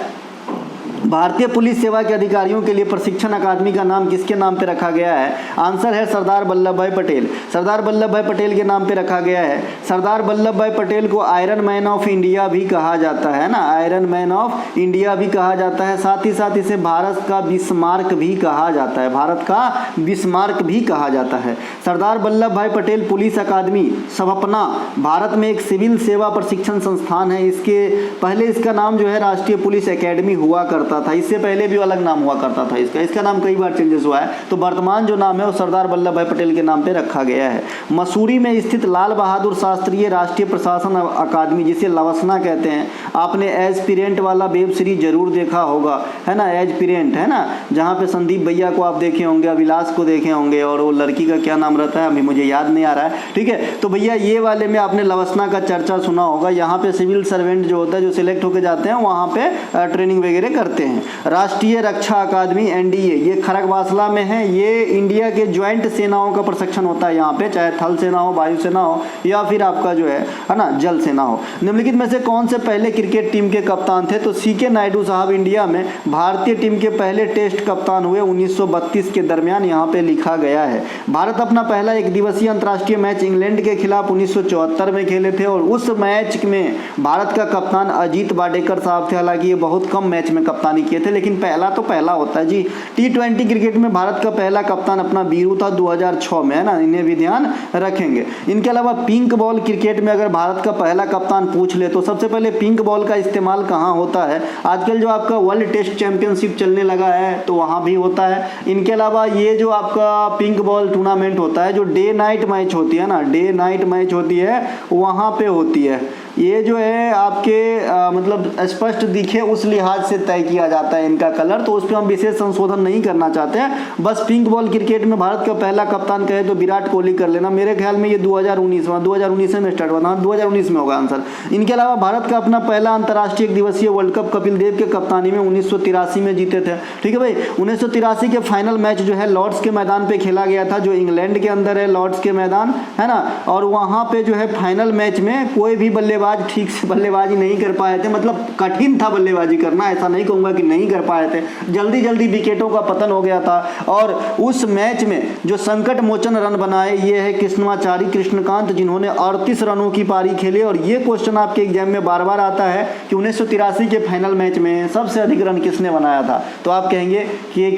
भारतीय पुलिस सेवा के अधिकारियों के लिए प्रशिक्षण अकादमी का नाम किसके नाम पे रखा गया है। आंसर है सरदार वल्लभ भाई पटेल। सरदार वल्लभ भाई पटेल के नाम पे रखा गया है। सरदार वल्लभ भाई पटेल को आयरन मैन ऑफ इंडिया भी कहा जाता है ना, आयरन मैन ऑफ इंडिया भी कहा जाता है। साथ ही साथ इसे भारत का बिस्मार्क भी कहा जाता है, भारत का बिस्मार्क भी कहा जाता है। सरदार वल्लभ भाई पटेल पुलिस अकादमी सपना भारत में एक सिविल सेवा प्रशिक्षण संस्थान है। इसके पहले इसका नाम जो है राष्ट्रीय पुलिस एकेडमी हुआ करता था, इससे पहले भी अलग नाम हुआ करता था इसका नाम कई बार चेंजेस हुआ है। तो वर्तमान जो नाम है वो सरदार वल्लभ भाई पटेल के नाम पे रखा गया है। मसूरी में स्थित लाल बहादुर शास्त्री राष्ट्रीय प्रशासन अकादमी, जिसे लवसना कहते हैं, आपने एस्पिरेंट वाला वेब सीरीज जरूर देखा होगा, है ना, एस्पिरेंट, है ना, जहाँ पे संदीप भैया को आप देखे होंगे, अभिलाष को देखे होंगे, और वो लड़की का क्या नाम रहता है अभी मुझे याद नहीं आ रहा है, ठीक है। तो भैया ये वाले में आपने लवसना का चर्चा सुना होगा। यहाँ पे सिविल सर्वेंट जो होता है, जो सिलेक्ट होकर जाते हैं, वहाँ पे ट्रेनिंग वगैरह करते हैं। राष्ट्रीय रक्षा अकादमी एनडीए, ये खड़गवासला में है। ये इंडिया के ज्वाइंट सेनाओं का प्रशिक्षण होता है यहाँ पे, चाहे थल सेना हो, वायुसेना हो, या फिर आपका जो है ना जल सेना हो। निम्नलिखित में से कौन से पहले क्रिकेट टीम के कप्तान थे? तो सीके नायडू साहब इंडिया में भारतीय टीम के पहले टेस्ट कप्तान हुए 1932 के दरमियान, यहाँ पे लिखा गया है। भारत अपना पहला एक दिवसीय अंतर्राष्ट्रीय मैच इंग्लैंड के खिलाफ 1974 में खेले थे, और उस मैच में भारत का कप्तान अजीत वाडेकर साहब थे। हालांकि ये बहुत कम मैच में कप्तानी किए थे, लेकिन पहला तो पहला होता है जी। T20 क्रिकेट में भारत का पहला कप्तान अपना बीरू था 2006 में, है ना, इन्हें भी ध्यान रखेंगे। इनके अलावा पिंक बॉल क्रिकेट में अगर भारत का पहला कप्तान पूछ ले तो सबसे पहले पिंक बॉल का इस्तेमाल कहाँ होता है? आजकल जो आपका वर्ल्ड टेस्ट चैंपियनशिप चलने लगा है तो वहाँ भी होता है। इनके अलावा ये जो आपका पिंक बॉल टूर्नामेंट होता है, जो डे नाइट मैच होती है ना, डे नाइट मैच होती है, वहाँ पे होती है। ये जो है आपके मतलब स्पष्ट दिखे उस लिहाज से तय किया जाता है इनका कलर, तो उस पर हम विशेष संशोधन नहीं करना चाहते हैं। बस पिंक बॉल क्रिकेट में भारत का पहला कप्तान कहे तो विराट कोहली कर लेना। मेरे ख्याल में ये 2019 में स्टार्ट हुआ था, 2019 में होगा आंसर। इनके अलावा भारत का अपना पहला अंतर्राष्ट्रीय एक दिवसीय वर्ल्ड कप कपिल देव के कप्तानी में 1983 में जीते थे, ठीक है भाई। 1983 के फाइनल मैच जो है लॉर्ड्स के मैदान पे खेला गया था, जो इंग्लैंड के अंदर है लॉर्ड्स के मैदान, है ना, और वहाँ पे जो है फाइनल मैच में कोई भी बल्लेबाज ठीक से बल्लेबाजी नहीं कर पाए थे। मतलब कठिन था बल्लेबाजी करना, ऐसा नहीं कहूँगा कि नहीं कर पाए थे, जल्दी जल्दी विकेटों का पतन हो गया था। और उस मैच में जो संकट मोचन रन बनाए ये है कृष्णमाचारी कृष्णकांत, जिन्होंने 38 रनों की पारी खेली। और ये क्वेश्चन आपके एग्जाम में बार बार आता है कि 1983 के फाइनल मैच में सबसे अधिक रन किसने बनाया था? तो आप कहेंगे कि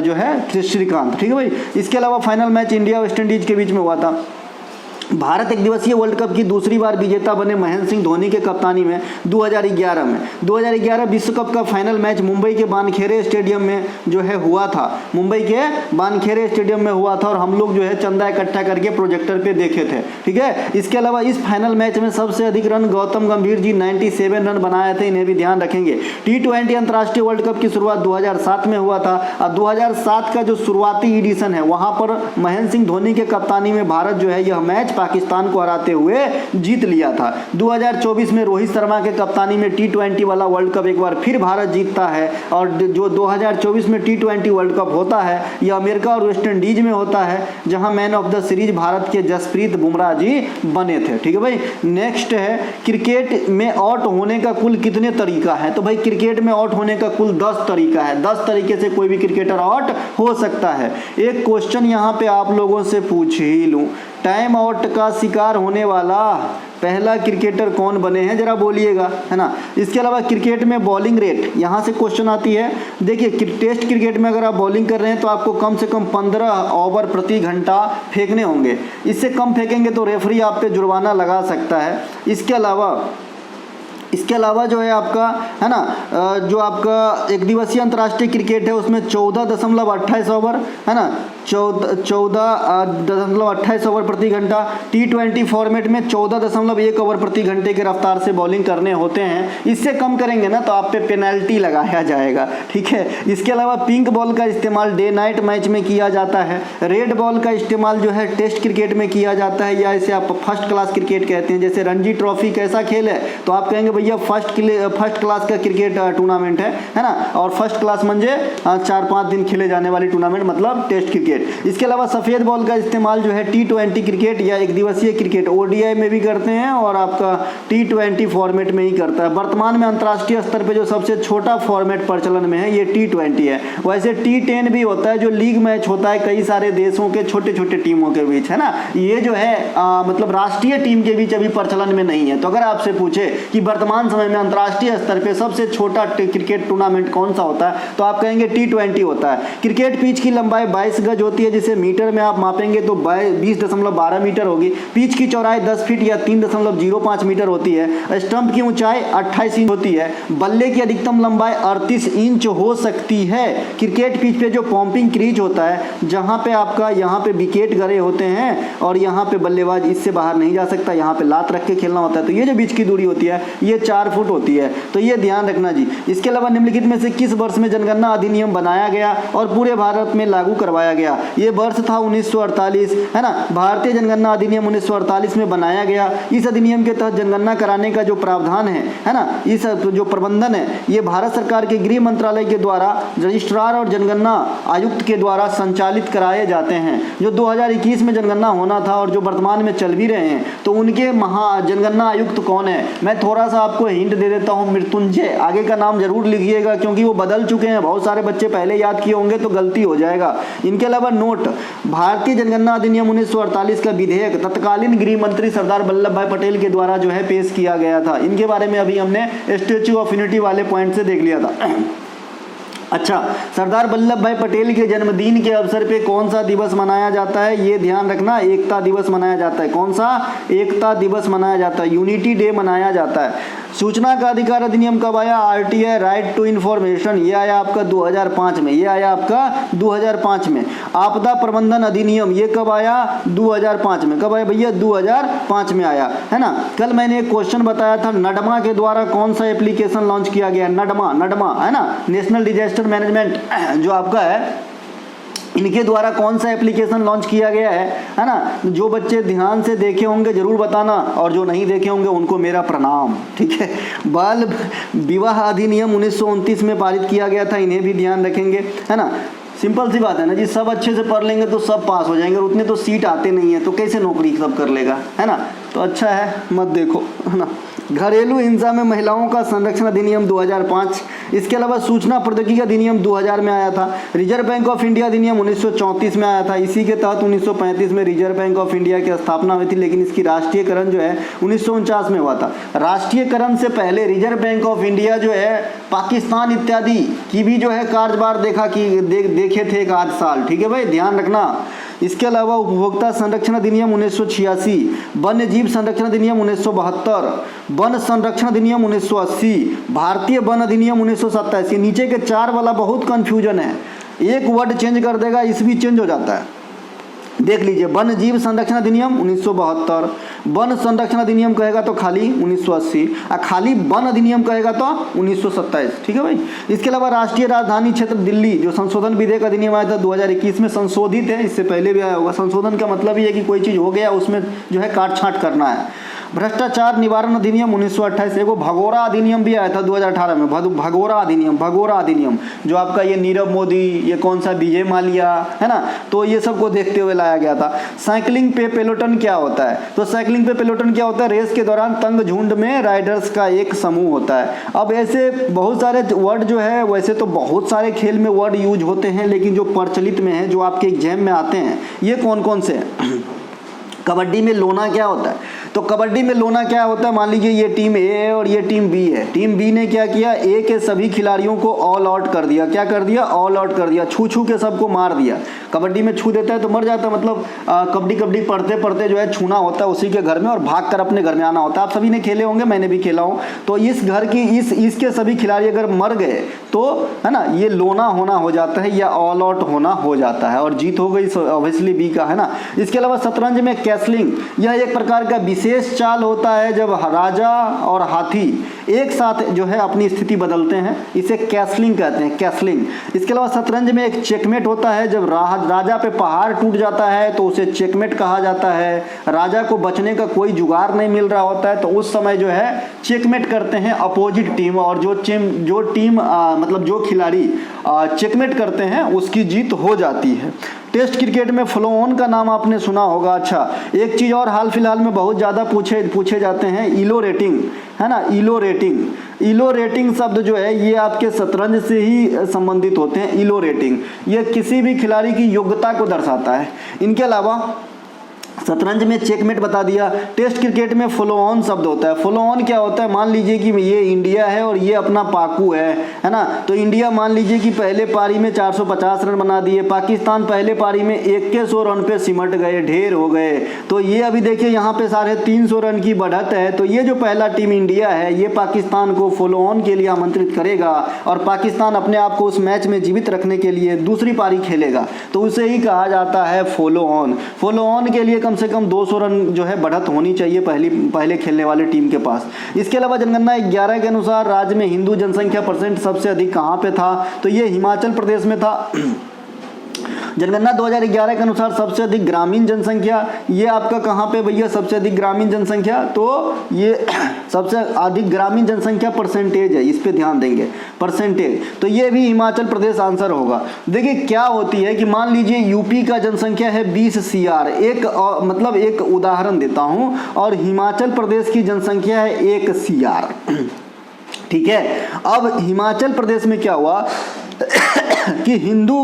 जो है श्रीकांत, ठीक है भाई। इसके अलावा final match India West Indies के बीच में हुआ था। भारत एक दिवसीय वर्ल्ड कप की दूसरी बार विजेता बने महेंद्र सिंह धोनी के कप्तानी में 2011 में। 2011 विश्व कप का फाइनल मैच मुंबई के वानखेड़े स्टेडियम में जो है हुआ था, मुंबई के वानखेड़े स्टेडियम में हुआ था, और हम लोग जो है चंदा इकट्ठा करके प्रोजेक्टर पे देखे थे, ठीक है। इसके अलावा इस फाइनल मैच में सबसे अधिक रन गौतम गंभीर जी 97 रन बनाए थे, इन्हें भी ध्यान रखेंगे। T20 अंतर्राष्ट्रीय वर्ल्ड कप की शुरुआत 2007 में हुआ था, और 2007 का जो शुरुआती एडिशन है वहां पर महेंद्र सिंह धोनी के कप्तानी में भारत जो है यह मैच पाकिस्तान को हराते हुए जीत लिया था। 2024 में रोहित शर्मा के कप्तानी में T20 वाला वर्ल्ड कप एक बार फिर भारत जीतता है, और जो 2024 में T20 वर्ल्ड कप होता है यह अमेरिका और वेस्ट इंडीज में होता है, जहां man of the series Bharat के जसप्रीत बुमराह जी बने थे, ठीक है भाई। नेक्स्ट है क्रिकेट में आउट होने का कुल कितने तरीका है? तो भाई क्रिकेट में आउट होने का कुल 10 तरीका है, 10 तरीके से कोई भी क्रिकेटर आउट हो सकता है। एक क्वेश्चन यहाँ पे आप लोगों से पूछ ही लूं, टाइम आउट का शिकार होने वाला पहला क्रिकेटर कौन बने हैं, जरा बोलिएगा, है ना। इसके अलावा क्रिकेट में बॉलिंग रेट, यहाँ से क्वेश्चन आती है। देखिए टेस्ट क्रिकेट में अगर आप बॉलिंग कर रहे हैं तो आपको कम से कम 15 ओवर प्रति घंटा फेंकने होंगे, इससे कम फेंकेंगे तो रेफरी आप पे जुर्माना लगा सकता है। इसके अलावा जो है आपका, है ना, जो आपका एक दिवसीय अंतर्राष्ट्रीय क्रिकेट है उसमें 14.28 ओवर, है ना, 14.28 ओवर प्रति घंटा। T20 फॉर्मेट में 14.1 ओवर प्रति घंटे के रफ्तार से बॉलिंग करने होते हैं, इससे कम करेंगे ना तो आप पे पेनल्टी लगाया जाएगा, ठीक है। इसके अलावा पिंक बॉल का इस्तेमाल डे नाइट मैच में किया जाता है। रेड बॉल का इस्तेमाल जो है टेस्ट क्रिकेट में किया जाता है, या इसे आप फर्स्ट क्लास क्रिकेट कहते हैं। जैसे रणजी ट्रॉफी कैसा खेल है, तो आप कहेंगे भैया फर्स्ट क्लास का क्रिकेट टूर्नामेंट है ना, और फर्स्ट क्लास मंजे 4-5 दिन खेले जाने वाली टूर्नामेंट मतलब टेस्ट क्रिकेट। इसके अलावा सफेद बॉल का इस्तेमाल जो है T20 क्रिकेट या एक दिवसीय क्रिकेट ODI में भी करते हैं, और आपका T20 फॉर्मेट में ही करता है। वर्तमान में अंतर्राष्ट्रीय स्तर पे जो सबसे छोटा फॉर्मेट प्रचलन में है ये T20 है। वैसे T10 भी होता है जो लीग मैच होता है कई सारे देशों के छोटे छोटे टीमों के बीच, है ना। ये जो है मतलब राष्ट्रीय टीम के बीच अभी प्रचलन में नहीं है। तो अगर आपसे पूछे कि वर्तमान समय में अंतर्राष्ट्रीय स्तर पे सबसे छोटा क्रिकेट टूर्नामेंट कौन सा होता है, तो आप कहेंगे T20 होता है। क्रिकेट पिच की लंबाई 22 गज होती है जिसे मीटर में आप मापेंगे तो 20.12 मीटर होगी। पिच की चौड़ाई 10 फीट या 3.05 मीटर होती है। स्टंप की ऊंचाई 28 इंच होती है। बल्ले की अधिकतम लंबाई 38 इंच हो सकती है। क्रिकेट पिच पे जो पंपिंग क्रीज होता है, जहां पे आपका यहाँ पे विकेट गड़े होते हैं और यहाँ पे बल्लेबाज इससे बाहर नहीं जा सकता, यहाँ पे लात रख के खेलना होता है, तो ये जो बीच की दूरी होती है ये 4 फुट होती है। तो ये ध्यान रखना जी। इसके अलावा निम्नलिखित में से किस वर्ष में जनगणना अधिनियम बनाया गया और पूरे भारत में लागू करवाया गया? ये वर्ष था 1948, है ना। भारतीय जनगणना अधिनियम 1948 में बनाया गया। इस अधिनियम के तहत जनगणना कराने का जो प्रावधान है ना, इस जो प्रबंधन है ये भारत सरकार के गृह मंत्रालय के द्वारा रजिस्ट्रार और जनगणना आयुक्त के द्वारा संचालित कराए जाते हैं। जो 2021 में जनगणना होना था और जो वर्तमान में चल भी रहे हैं, तो उनके जनगणना आयुक्त कौन है? मैं थोड़ा सा आपको हिंट दे देता हूँ, मृत्युंजय। आगे का नाम जरूर लिखिएगा क्योंकि वो बदल चुके हैं। बहुत सारे बच्चे पहले याद किए होंगे तो गलती हो जाएगा। इनके अलावा नोट, भारतीय जनगणना अधिनियम 1948 का विधेयक तत्कालीन गृह मंत्री सरदार वल्लभ भाई पटेल के द्वारा जो है पेश किया गया था। इनके बारे में अभी हमने स्टैच्यू ऑफ यूनिटी वाले पॉइंट से देख लिया था। अच्छा, सरदार वल्लभ भाई पटेल के जन्मदिन के अवसर पे कौन सा दिवस मनाया जाता है? ये ध्यान रखना, एकता दिवस मनाया जाता है। कौन सा? एकता दिवस मनाया जाता है, यूनिटी डे मनाया जाता है। सूचना का अधिकार अधिनियम कब आया? आरटीआई, राइट टू इंफॉर्मेशन, ये आया आपका 2005 में। ये आया आपका 2005 में। आपदा प्रबंधन अधिनियम ये कब आया? 2005 में। कब आया भैया? 2005 में आया, है ना। कल मैंने एक क्वेश्चन बताया था, नडमा के द्वारा कौन सा एप्लीकेशन लॉन्च किया गया? नडमा है ना, नेशनल डिजास्टर मैनेजमेंट जो आपका है, इनके द्वारा कौन सा एप्लीकेशन लॉन्च किया गया है ना। जो बच्चे ध्यान से देखे होंगे जरूर बताना, और जो नहीं देखे होंगे उनको मेरा प्रणाम, ठीक है। बाल विवाह अधिनियम 1929 में पारित किया गया था, इन्हें भी ध्यान रखेंगे, है ना। सिंपल सी बात है ना जी, सब अच्छे से पढ़ लेंगे तो सब पास हो जाएंगे, और उतने तो सीट आते नहीं है तो कैसे नौकरी सब कर लेगा, है ना। तो अच्छा है मत देखो, है ना। घरेलू हिंसा में महिलाओं का संरक्षण अधिनियम 2005। इसके अलावा सूचना प्रौद्योगिकी अधिनियम 2000 में आया था। रिजर्व बैंक ऑफ इंडिया अधिनियम 1934 में आया था। इसी के तहत 1935 में रिजर्व बैंक ऑफ इंडिया की स्थापना हुई थी, लेकिन इसकी राष्ट्रीयकरण जो है 1949 में हुआ था। राष्ट्रीयकरण से पहले रिजर्व बैंक ऑफ इंडिया जो है पाकिस्तान इत्यादि की भी जो है कार्यभार देखे थे एक आध साल, ठीक है भाई, ध्यान रखना। इसके अलावा उपभोक्ता संरक्षण अधिनियम 1986, वन्य जीव संरक्षण अधिनियम 1972, वन संरक्षण अधिनियम 1980, भारतीय वन अधिनियम 1927। ये नीचे के 4 वाला बहुत कंफ्यूजन है, एक वर्ड चेंज कर देगा इस भी चेंज हो जाता है। देख लीजिए, वन जीव संरक्षण अधिनियम 1972, वन संरक्षण अधिनियम कहेगा तो खाली 1980, और खाली वन अधिनियम कहेगा तो 1927, ठीक है भाई। इसके अलावा राष्ट्रीय राजधानी क्षेत्र दिल्ली जो संशोधन विधेयक अधिनियम आया था 2021 में, संशोधित है, इससे पहले भी आया होगा। संशोधन का मतलब ये है कि कोई चीज़ हो गया उसमें जो है काट छांट करना है। भ्रष्टाचार निवारण अधिनियम 1928, एगो भगोरा अधिनियम भी आया था 2018 में, भगोरा अधिनियम जो आपका ये नीरव मोदी, ये कौन सा विजय माल्या, है ना, तो ये सब को देखते हुए लाया गया था। साइकिलिंग पे पेलोटन क्या होता है? तो साइकिलिंग पे पेलोटन क्या होता है? रेस के दौरान तंग झुंड में राइडर्स का एक समूह होता है। अब ऐसे बहुत सारे वर्ड जो है, वैसे तो बहुत सारे खेल में वर्ड यूज होते हैं, लेकिन जो प्रचलित में है, जो आपके एग्जाम में आते हैं, ये कौन कौन से हैं? कबड्डी में लोना क्या होता है? तो कबड्डी में लोना क्या होता है? मान लीजिए ये टीम ए है और ये टीम बी है। टीम बी ने क्या किया? ए के सभी खिलाड़ियों को ऑल आउट कर दिया। क्या कर दिया? ऑल आउट कर दिया, छू के सबको मार दिया। कबड्डी में छू देता है तो मर जाता है, मतलब कबड्डी पढ़ते पढ़ते जो है छूना होता है उसी के घर में और भाग कर अपने घर में आना होता है। आप सभी ने खेले होंगे, मैंने भी खेला हूँ। तो इस घर की इसके सभी खिलाड़ी अगर मर गए तो, है ना, ये लोना होना हो जाता है या ऑल आउट होना हो जाता है, और जीत हो गई ऑब्वियसली बी का, है ना। इसके अलावा शतरंज में कैसलिंग, यह एक प्रकार का विशेष चाल होता है जब राजा और हाथी एक साथ जो है अपनी स्थिति बदलते हैं, इसे कैसलिंग कहते हैं, कैसलिंग। इसके अलावा शतरंज में एक चेकमेट होता है, जब राजा पे पहाड़ टूट जाता है तो उसे चेकमेट कहा जाता है। राजा को बचने का कोई जुगाड़ नहीं मिल रहा होता है तो उस समय जो है चेकमेट करते हैं अपोजिट टीम, और जो टीम मतलब जो खिलाड़ी चेकमेट करते हैं उसकी जीत हो जाती है। टेस्ट क्रिकेट में फ्लो ऑन का नाम आपने सुना होगा। अच्छा, एक चीज़ और हाल फिलहाल में बहुत ज़्यादा पूछे जाते हैं, इलो रेटिंग, है ना, इलो रेटिंग शब्द जो है ये आपके शतरंज से ही संबंधित होते हैं। इलो रेटिंग ये किसी भी खिलाड़ी की योग्यता को दर्शाता है। इनके अलावा शतरंज में चेकमेट बता दिया। टेस्ट क्रिकेट में फॉलो ऑन शब्द होता है। फॉलो ऑन क्या होता है, मान लीजिए कि ये इंडिया है और ये अपना पाकू है ना, तो इंडिया मान लीजिए कि पहले पारी में 450 रन बना दिए, पाकिस्तान पहले पारी में 2100 रन पे सिमट गए, ढेर हो गए। तो ये अभी देखिए यहाँ पे 350 रन की बढ़त है, तो ये जो पहला टीम इंडिया है ये पाकिस्तान को फॉलो ऑन के लिए आमंत्रित करेगा और पाकिस्तान अपने आप को उस मैच में जीवित रखने के लिए दूसरी पारी खेलेगा, तो उसे ही कहा जाता है फॉलो ऑन। फॉलो ऑन के लिए कम से कम 200 रन जो है बढ़त होनी चाहिए पहले खेलने वाले टीम के पास। इसके अलावा जनगणना 11 के अनुसार राज्य में हिंदू जनसंख्या परसेंट सबसे अधिक कहाँ पे था, तो ये हिमाचल प्रदेश में था। जनगणना 2011 के अनुसार सबसे अधिक ग्रामीण जनसंख्या, ये आपका कहाँ पे भैया सबसे अधिक ग्रामीण जनसंख्या, तो ये सबसे अधिक ग्रामीण जनसंख्या परसेंटेज है, इस पे ध्यान देंगे परसेंटेज, तो ये भी हिमाचल प्रदेश आंसर होगा। देखिए क्या होती है कि मान लीजिए यूपी का जनसंख्या है 20 CR, मतलब एक उदाहरण देता हूं, और हिमाचल प्रदेश की जनसंख्या है 1 CR, ठीक है। अब हिमाचल प्रदेश में क्या हुआ कि हिंदू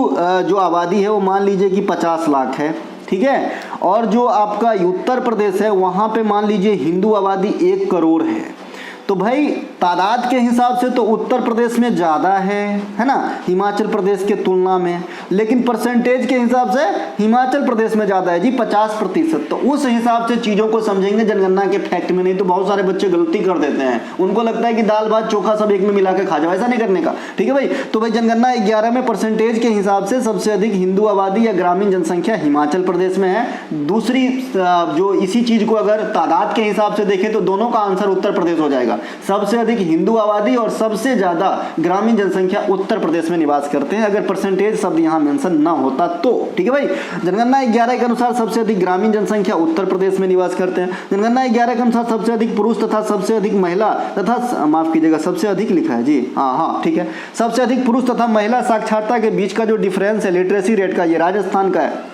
जो आबादी है वो मान लीजिए कि 50 लाख है, ठीक है, और जो आपका उत्तर प्रदेश है वहाँ पे मान लीजिए हिंदू आबादी 1 करोड़ है। तो भाई तादाद के हिसाब से तो उत्तर प्रदेश में ज़्यादा है ना, हिमाचल प्रदेश के तुलना में, लेकिन परसेंटेज के हिसाब से हिमाचल प्रदेश में ज़्यादा है जी 50%। तो उस हिसाब से चीज़ों को समझेंगे जनगणना के फैक्ट में, नहीं तो बहुत सारे बच्चे गलती कर देते हैं, उनको लगता है कि दाल भात चोखा सब एक में मिला के खा जाओ, ऐसा नहीं करने का, ठीक है भाई। तो भाई जनगणना 11 में परसेंटेज के हिसाब से सबसे अधिक हिंदू आबादी या ग्रामीण जनसंख्या हिमाचल प्रदेश में है। दूसरी जो इसी चीज़ को अगर तादाद के हिसाब से देखें तो दोनों का आंसर उत्तर प्रदेश हो जाएगा। सबसे अधिक हिंदू आबादी और सबसे ज्यादा ग्रामीण जनसंख्या उत्तर प्रदेश में निवास करते हैं, अगर परसेंटेज शब्द यहां मेंशन ना होता तो, ठीक है भाई। जनगणना 11 के अनुसार सबसे अधिक ग्रामीण जनसंख्या उत्तर प्रदेश में निवास करते हैं। जनगणना 11 के अनुसार सबसे अधिक पुरुष तथा सबसे अधिक महिला तथा, माफ कीजिएगा, सबसे अधिक लिखा है जी, हाँ ठीक है, सबसे अधिक पुरुष तथा महिला साक्षरता के बीच का जो डिफरेंस है लिटरेसी रेट का, ये राजस्थान का है।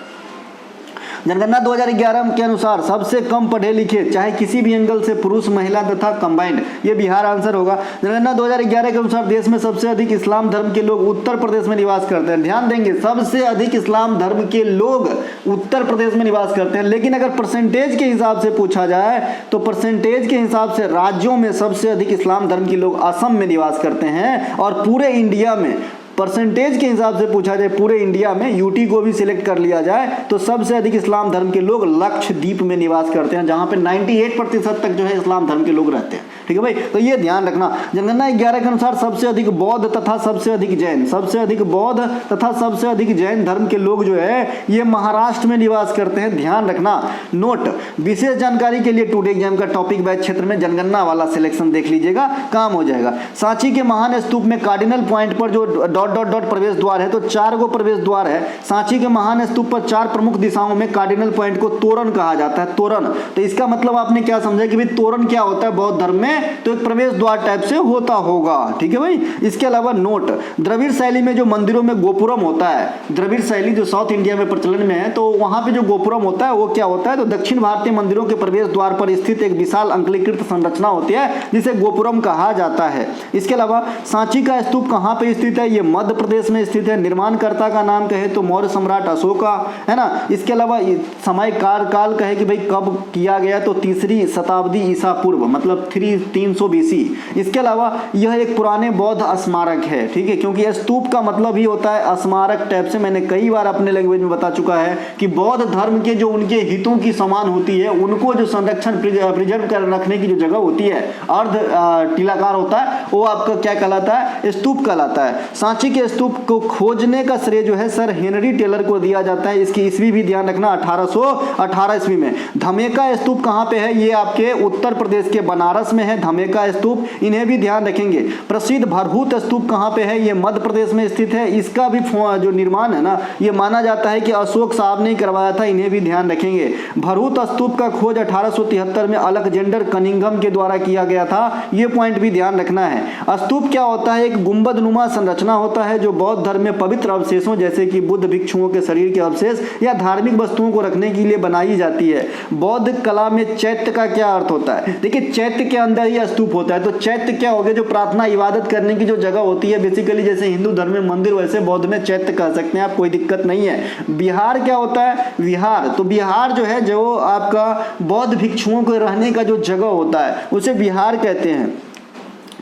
जनगणना 2011 के अनुसार सबसे कम पढ़े लिखे चाहे किसी भी एंगल से पुरुष महिला तथा कंबाइंड, ये बिहार आंसर होगा। जनगणना 2011 के अनुसार देश में सबसे अधिक इस्लाम धर्म के लोग उत्तर प्रदेश में निवास करते हैं। ध्यान देंगे, सबसे अधिक इस्लाम धर्म के लोग उत्तर प्रदेश में निवास करते हैं, लेकिन अगर परसेंटेज के हिसाब से पूछा जाए तो परसेंटेज के हिसाब से राज्यों में सबसे अधिक इस्लाम धर्म के लोग असम में निवास करते हैं, और पूरे इंडिया में परसेंटेज के हिसाब से पूछा जाए पूरे इंडिया में यूटी को भी सिलेक्ट कर लिया जाए तो सबसे अधिक इस्लाम धर्म के लोग लक्षद्वीप में निवास करते हैं, जहां पे 98% तक जो है इस्लाम धर्म के लोग रहते हैं, ठीक है भाई। तो ये ध्यान रखना। जनगणना 11 के अनुसार सबसे अधिक बौद्ध तथा सबसे अधिक जैन, सबसे अधिक बौद्ध तथा सबसे अधिक जैन धर्म के लोग जो है ये महाराष्ट्र में निवास करते हैं, ध्यान रखना। नोट, विशेष जानकारी के लिए टुडे एग्जाम का टॉपिक बैच क्षेत्र में जनगणना वाला सिलेक्शन देख लीजिएगा, काम हो जाएगा। सांची के महान स्तूप में कार्डिनल पॉइंट पर जो डॉट प्रवेश द्वार है, तो 4 गो प्रवेश द्वार है। सांची के महान स्तूप पर 4 प्रमुख दिशाओं में कार्डिनल पॉइंट को तोरण कहा जाता है, तोरण। तो इसका मतलब आपने क्या समझा कि भाई तोरण क्या होता है बौद्ध धर्म में, तो एक प्रवेश द्वार टाइप से होता होगा, ठीक है भाई। इसके अलावा नोट, द्रविड़ शैली में जो मंदिरों में गोपुरम होता है, द्रविड़ शैली जो साउथ इंडिया में प्रचलन में है, तो वहां पे जो गोपुरम होता है वो क्या होता है, तो दक्षिण भारतीय मंदिरों के प्रवेश द्वार पर स्थित एक विशाल अंकलीकृत संरचना होती है जिसे गोपुरम कहा जाता है। इसके अलावा सांची का स्तूप कहाँ पे स्थित है, ये मध्य प्रदेश में स्थित है। निर्माणकर्ता का नाम कहे तो मौर्य सम्राट अशोका, है ना। इसके अलावा समय काल कहे कि भाई कब किया गया, तो 3री शताब्दी ईसा पूर्व, मतलब 300 BC। इसके अलावा यह एक पुराने बौद्ध स्मारक है, ठीक है, क्योंकि स्तूप का मतलब ही होता है स्मारक टाइप से। मैंने कई बार अपने लैंग्वेज में बता चुका है कि बौद्ध धर्म के जो उनके हितों की समान होती है, उनको जो संरक्षण प्रिजर्व कर रखने की जो जगह होती है, अर्ध टीलाकार होता है, वो आपका क्या कहलाता है, स्तूप कहलाता है। सांची के स्तूप को खोजने का श्रेय जो है सर हेनरी टेलर को दिया जाता है। इसकी ईस्वी भी ध्यान रखना, 1818 ईस्वी में। धमेका स्तूप कहाँ पे है, ये आपके उत्तर प्रदेश के बनारस में है धमेका स्तूप, इन्हें भी ध्यान रखेंगे। प्रसिद्ध भरहूत स्तूप कहाँ पे है, ये मध्य प्रदेश में स्थित है। इसका भी जो निर्माण है ना, ये माना जाता है कि अशोक साहब ने करवाया था, इन्हें भी ध्यान रखेंगे। भरहूत स्तूप का खोज 1873 में अलेक्जेंडर कनिंघम के द्वारा किया गया था, ये पॉइंट भी ध्यान रखना है। स्तूप क्या होता है, एक गुंबद नुमा संरचना होती होता है जो बौद्ध धर्म में पवित्र अवशेषों जैसे कि बुद्ध भिक्षुओं के शरीर के अवशेष या धार्मिक वस्तुओं को रखने के लिए बनाई जाती है। बौद्ध कला में चैत्य का क्या अर्थ होता है? देखिए चैत्य के अंदर ही स्तूप होता है, तो चैत्य क्या हो गया? जो प्रार्थना इबादत करने की जो जगह होती है, बेसिकली जैसे हिंदू धर्म में मंदिर वैसे बौद्ध में चैत्य कह सकते हैं आप, कोई दिक्कत नहीं है। विहार क्या होता है? विहार, तो विहार जो है जो आपका बौद्ध भिक्षुओं के रहने का जो जगह होता है उसे विहार कहते हैं।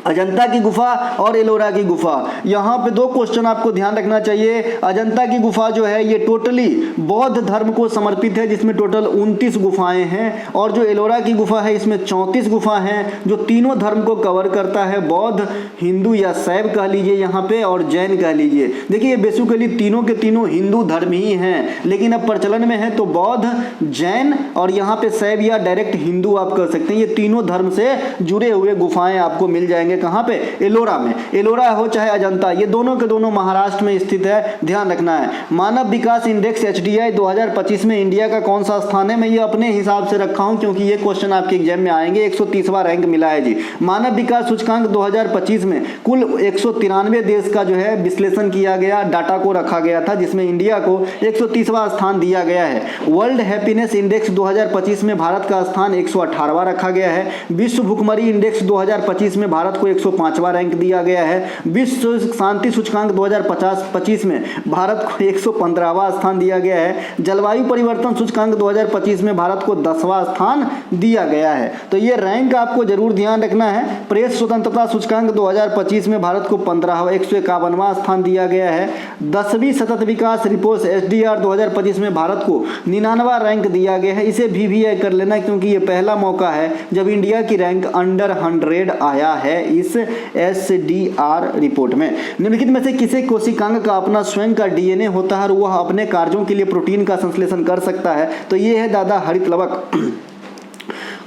अजंता की गुफा और एलोरा की गुफा, यहाँ पे 2 क्वेश्चन आपको ध्यान रखना चाहिए। अजंता की गुफा जो है ये टोटली बौद्ध धर्म को समर्पित है, जिसमें टोटल 29 गुफाएं हैं, और जो एलोरा की गुफा है इसमें 34 गुफा हैं, जो तीनों धर्म को कवर करता है, बौद्ध, हिंदू या शैव कह लीजिए यहाँ पे, और जैन कह लीजिए। देखिए ये बेसिकली तीनों के तीनों हिंदू धर्म ही हैं, लेकिन अब प्रचलन में है तो बौद्ध, जैन और यहाँ पे शैव या डायरेक्ट हिंदू आप कर सकते हैं। ये तीनों धर्म से जुड़े हुए गुफाएं आपको मिल जाएंगे। कहां पे? एलोरा में। एलोरा हो चाहे अजंता, ये दोनों के दोनों महाराष्ट्र में स्थित है, ध्यान रखना है। मानव विकास इंडेक्स HDI 2025 में इंडिया का कौन सा स्थान है? मैं ये अपने हिसाब से रखा हूं क्योंकि ये क्वेश्चन आपके एग्जाम में आएंगे। 130वां रैंक मिला है जी। मानव विकास सूचकांक 2025 में कुल 193 देश का जो है विश्लेषण किया गया, डाटा को रखा गया था, जिसमें इंडिया को 130वां स्थान दिया गया है। वर्ल्ड हैप्पीनेस इंडेक्स 2025 में भारत का स्थान 118वां रखा गया है। विश्व भुखमरी इंडेक्स 2025 में भारत को 105वां रैंक दिया गया है। विश्व शांति सूचकांक 2025 में भारत को 115वां स्थान दिया गया है। जलवायु परिवर्तन सूचकांक 2025 में भारत को 10वां स्थान दिया गया है। तो ये रैंक आपको जरूर ध्यान रखना है। प्रेस स्वतंत्रता सूचकांक 2025 में भारत को 151वां स्थान दिया गया है। 10वीं सतत विकास रिपोर्ट SDR 2025 में भारत को 99वां रैंक दिया गया है। इसे VVI कर लेना क्योंकि ये पहला मौका है जब इंडिया की रैंक अंडर 100 आया है इस SDR रिपोर्ट में। निम्नलिखित में से किसी कोशिकांग का अपना स्वयं का DNA होता है और वह अपने कार्यों के लिए प्रोटीन का संश्लेषण कर सकता है? तो ये है दादा हरित लवक।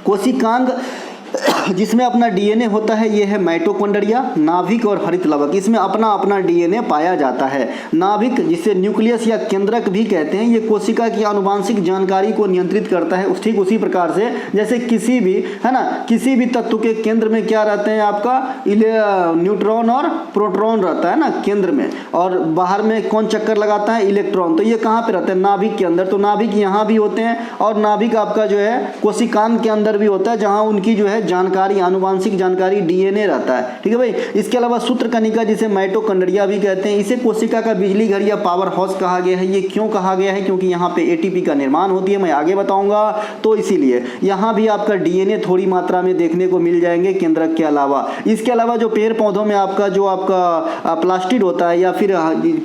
कोशिकांग जिसमें अपना DNA होता है ये है माइटोकॉन्ड्रिया, नाभिक और हरित लवक। इसमें अपना अपना DNA पाया जाता है। नाभिक जिसे न्यूक्लियस या केंद्रक भी कहते हैं, ये कोशिका की आनुवांशिक जानकारी को नियंत्रित करता है। ठीक उसी प्रकार से जैसे किसी भी है ना, किसी भी तत्व के केंद्र में क्या रहते हैं आपका न्यूट्रॉन और प्रोटॉन रहता है ना केंद्र में, और बाहर में कौन चक्कर लगाता है? इलेक्ट्रॉन। तो ये कहाँ पे रहते हैं? नाभिक के अंदर। तो नाभिक यहाँ भी होते हैं और नाभिक आपका जो है कोशिकांग के अंदर भी होता है, जहाँ उनकी जो है जानकारी, आनुवांशिक जानकारी DNA रहता है। ठीक है भाई। इसके अलावा सूत्रकणिका जिसे माइटोकॉन्ड्रिया भी कहते हैं, इसे कोशिका का बिजली घर या पावर हाउस कहा गया है। ये क्यों कहा गया है? क्योंकि यहाँ पे ATP का निर्माण होती है, मैं आगे बताऊंगा। तो इसीलिए यहाँ भी आपका DNA थोड़ी मात्रा में देखने को मिल जाएंगे केंद्रक के अलावा। इसके अलावा जो पेड़ पौधों में आपका जो आपका प्लास्टिड होता है, या फिर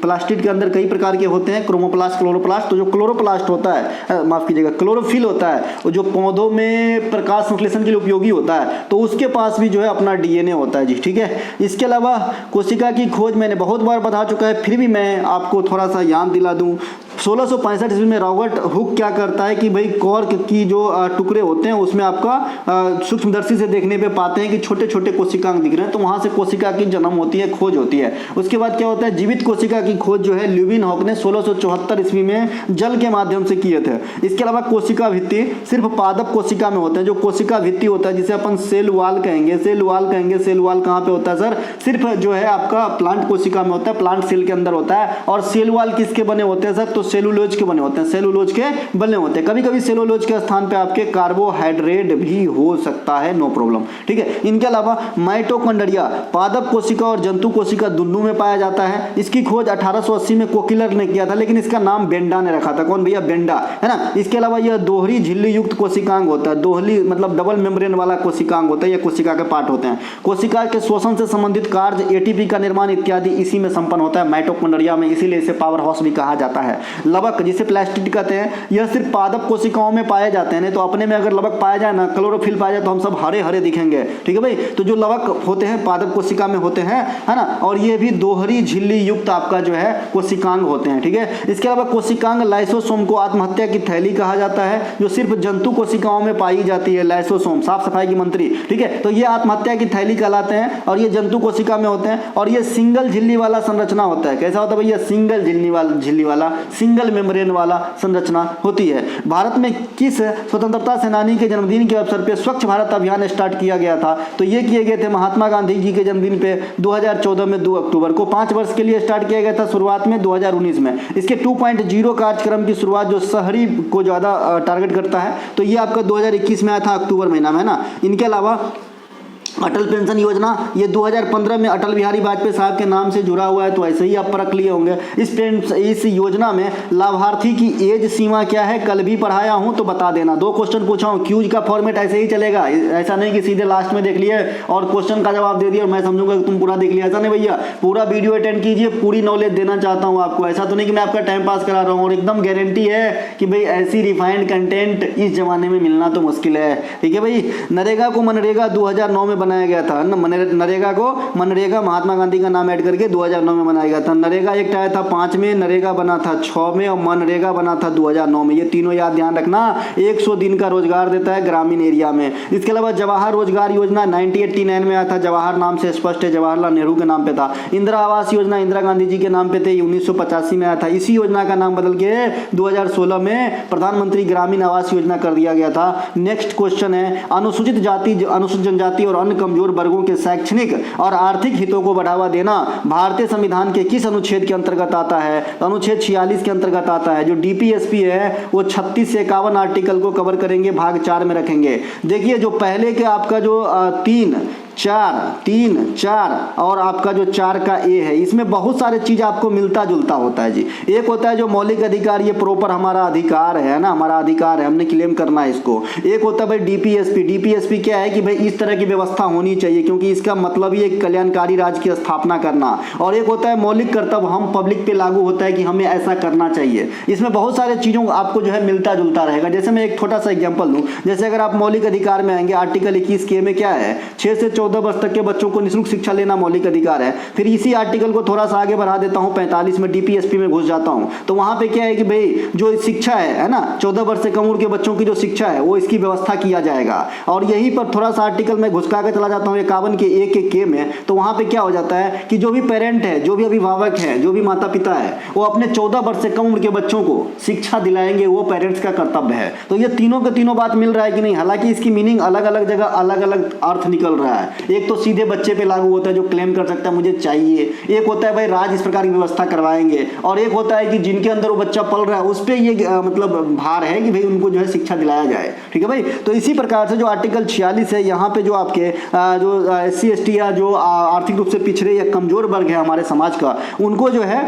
प्लास्टिड के अंदर कई प्रकार के होते हैं, क्रोमोप्लास्ट, क्लोरोप्लास्ट। तो जो क्लोरोप्लास्ट होता है, माफ कीजिएगा, क्लोरोफिल होता है, जो पौधों में प्रकाश संश्लेषण के लिए उपयोगी होता है, तो उसके पास भी जो है अपना DNA होता है जी। ठीक है। इसके अलावा कोशिका की खोज मैंने बहुत बार बता चुका है, फिर भी मैं आपको थोड़ा सा याद दिला दूं। 1665 ईस्वी में रॉबर्ट हुक क्या करता है कि भाई कॉर्क की जो टुकड़े होते हैं उसमें आपका सूक्ष्मदर्शी से देखने पे पाते हैं कि छोटे छोटे कोशिकांग दिख रहे हैं, तो वहां से कोशिका की जन्म होती है, खोज होती है। उसके बाद क्या होता है? जीवित कोशिका की खोज जो है ल्यूविन हॉक ने 1674 ईस्वी में जल के माध्यम से किए थे। इसके अलावा कोशिका भित्ति सिर्फ पादप कोशिका में होते हैं। जो कोशिका भित्ति होता है जिसे अपन सेल वाल कहेंगे, सेल वाल कहेंगे, सेल वाल कहाँ पे होता है सर? सिर्फ जो है आपका प्लांट कोशिका में होता है, प्लांट सेल के अंदर होता है। और सेल वाल किसके बने होते हैं सर? तो सेलुलोज के बने होते हैं, सेलुलोज के बने होते हैं। कभी कभी सेलुलोज के स्थान पे आपके कार्बोहाइड्रेट भी हो सकता है, नो प्रॉब्लम। ठीक है। इनके अलावा माइटोकॉन्ड्रिया पादप कोशिका और जंतु कोशिका दोनों में पाया जाता है। इसकी खोज 1880 में कोकिलर ने किया था, लेकिन इसका नाम बेंडा ने रखा था। कौन भैया? बेंडा, है ना। इसके अलावा यह दोहरी झिल्ली युक्त कोशिकांग होता है। दोहरी मतलब डबल मेम्ब्रेन वाला कोशिकांग होता है, यह कोशिका के पार्ट होते हैं। कोशिका के श्वसन से संबंधित कार्य, ATP का निर्माण इत्यादि इसी में संपन्न होता है, माइटोकॉन्ड्रिया में। इसीलिए इसे पावर हाउस भी कहा जाता है। लवक जिसे प्लास्टिड कहते हैं, यह सिर्फ पादप कोशिकाओं में पाए जाते हैं। तो अपने में अगर लवक पाया जाए ना, क्लोरोफिल पाया जाए, तो हम सब हरे हरे दिखेंगे। ठीक है भाई। तो जो लवक होते हैं पादप कोशिका में होते हैं, है ना, और ये भी दोहरी झिल्ली युक्त आपका जो है कोशिकांग होते हैं। ठीक है। इसके अलावा कोशिकांग लाइसोसोम को आत्महत्या की थैली कहा जाता है, जो सिर्फ जंतु कोशिकाओं में पाई जाती है। लाइसोसोम, साफ सफाई की मंत्री। ठीक है। तो ये आत्महत्या की थैली कहलाते हैं और ये जंतु कोशिका में होते हैं। और ये सिंगल झिल्ली वाला संरचना होता है। कैसा होता है भैया? सिंगल झिल्ली वाला सिंगल मेम्ब्रेन वाला संरचना होती है। भारत में किस स्वतंत्रता सेनानी के जन्मदिन के अवसर पर स्वच्छ भारत अभियान स्टार्ट किया गया था? तो ये किए गए थे महात्मा गांधी जी के जन्मदिन पे 2014 में 2 अक्टूबर को। 5 वर्ष के लिए स्टार्ट किया गया था शुरुआत में 2019 में। इसके 2.0 कार्यक्रम की शुरुआत जो शहरी को ज़्यादा टारगेट करता है, तो ये आपका 2021 में आया था अक्टूबर महीना में, है ना। इनके अलावा अटल पेंशन योजना ये 2015 में अटल बिहारी वाजपेयी साहब के नाम से जुड़ा हुआ है, तो ऐसे ही आप परख लिए होंगे। इस योजना में लाभार्थी की एज सीमा क्या है, कल भी पढ़ाया हूं तो बता देना। 2 क्वेश्चन पूछा हूं, क्यूज का फॉर्मेट ऐसे ही चलेगा, ऐसा नहीं कि सीधे लास्ट में देख लिए और क्वेश्चन का जवाब दे दिया और मैं समझूंगा कि तुम पूरा देख लिया, ऐसा नहीं भैया। पूरा वीडियो अटेंड कीजिए, पूरी नॉलेज देना चाहता हूँ आपको। ऐसा तो नहीं कि मैं आपका टाइम पास करा रहा हूँ। और एकदम गारंटी है कि भाई ऐसी रिफाइंड कंटेंट इस जमाने में मिलना तो मुश्किल है, ठीक है भाई। नरेगा को मनरेगा 2009 में बनाया गया था। नरेगा को मनरेगा महात्मा गांधी का नाम ऐड करके 2009 में बनाया गया था। नरेगा एक्ट आया था 5 में, नरेगा बना था 6 में और मनरेगा बना था 2009 में। ये तीनों याद ध्यान रखना। 100 दिन का रोजगार देता है ग्रामीण एरिया में। इसके अलावा जवाहर रोजगार योजना 1989 में आया था। जवाहर नाम से स्पष्ट है, जवाहरलाल नेहरू के नाम पे था। इंदिरा आवास योजना इंदिरा गांधी जी के नाम पे थे, 1985 में आया था। इसी योजना का नाम बदल के 2016 में प्रधानमंत्री ग्रामीण आवास योजना कर दिया गया था। नेक्स्ट क्वेश्चन है, अनुसूचित जाति, अनुसूचित जनजाति और अन्य कमजोर वर्गों के शैक्षणिक और आर्थिक हितों को बढ़ावा देना भारतीय संविधान के किस अनुच्छेद के अंतर्गत आता है? अनुच्छेद 46 के अंतर्गत आता है। जो डीपीएसपी है वो 36 से 51 आर्टिकल को कवर करेंगे, भाग 4 में रखेंगे। देखिए जो पहले के आपका जो 3, 4 और आपका जो 4 का ए है, इसमें बहुत सारे चीज आपको मिलता जुलता होता है जी। एक होता है जो मौलिक अधिकार, ये प्रॉपर हमारा अधिकार है ना, हमारा अधिकार है, हमने क्लेम करना है इसको। एक होता है भाई डीपीएसपी। डीपीएसपी क्या है कि भाई इस तरह की व्यवस्था होनी चाहिए, क्योंकि इसका मतलब ही एक कल्याणकारी राज्य की स्थापना करना। और एक होता है मौलिक कर्तव्य, हम पब्लिक पे लागू होता है कि हमें ऐसा करना चाहिए। इसमें बहुत सारे चीजों आपको जो है मिलता जुलता रहेगा। जैसे मैं एक छोटा सा एग्जाम्पल दूं, जैसे अगर आप मौलिक अधिकार में आएंगे, आर्टिकल 21 के में क्या है, 6 से 14 वर्ष तक के बच्चों को निःशुल्क शिक्षा लेना मौलिक अधिकार है। फिर इसी आर्टिकल को थोड़ा सा आगे बढ़ा देता हूं, 45 में डीपीएसपी में घुस जाता हूं, तो वहां पे क्या है कि भाई जो शिक्षा है ना, 14 वर्ष से कम उम्र के बच्चों की जो शिक्षा है वो इसकी व्यवस्था किया जाएगा। और यहीं पर थोड़ा सा आर्टिकल में घुसका के चला जाता हूं 51 के ए के में, तो वहां पे क्या हो जाता है कि जो भी पेरेंट है, जो भी अभिभावक है, जो भी माता पिता है, वो अपने 14 वर्ष से कम उम्र के बच्चों को शिक्षा दिलाएंगे, वो पेरेंट्स का कर्तव्य है। तो ये तीनों के तीनों बात मिल रहा है कि नहीं? हालांकि इसकी मीनिंग अलग अलग जगह अलग अलग अर्थ निकल रहा है। एक तो सीधे बच्चे पे लागू होता है जो क्लेम कर सकता है मुझे चाहिए, एक होता है भाई राज्य इस प्रकार की व्यवस्था करवाएंगे, और एक होता है कि जिनके अंदर वो बच्चा पल रहा है उस पर ये मतलब भार है कि भाई उनको जो है शिक्षा दिलाया जाए, ठीक है भाई। तो इसी प्रकार से जो आर्टिकल 46 है, यहाँ पे जो आपके जो SC ST या जो आर्थिक रूप से पिछड़े या कमजोर वर्ग है हमारे समाज का, उनको जो है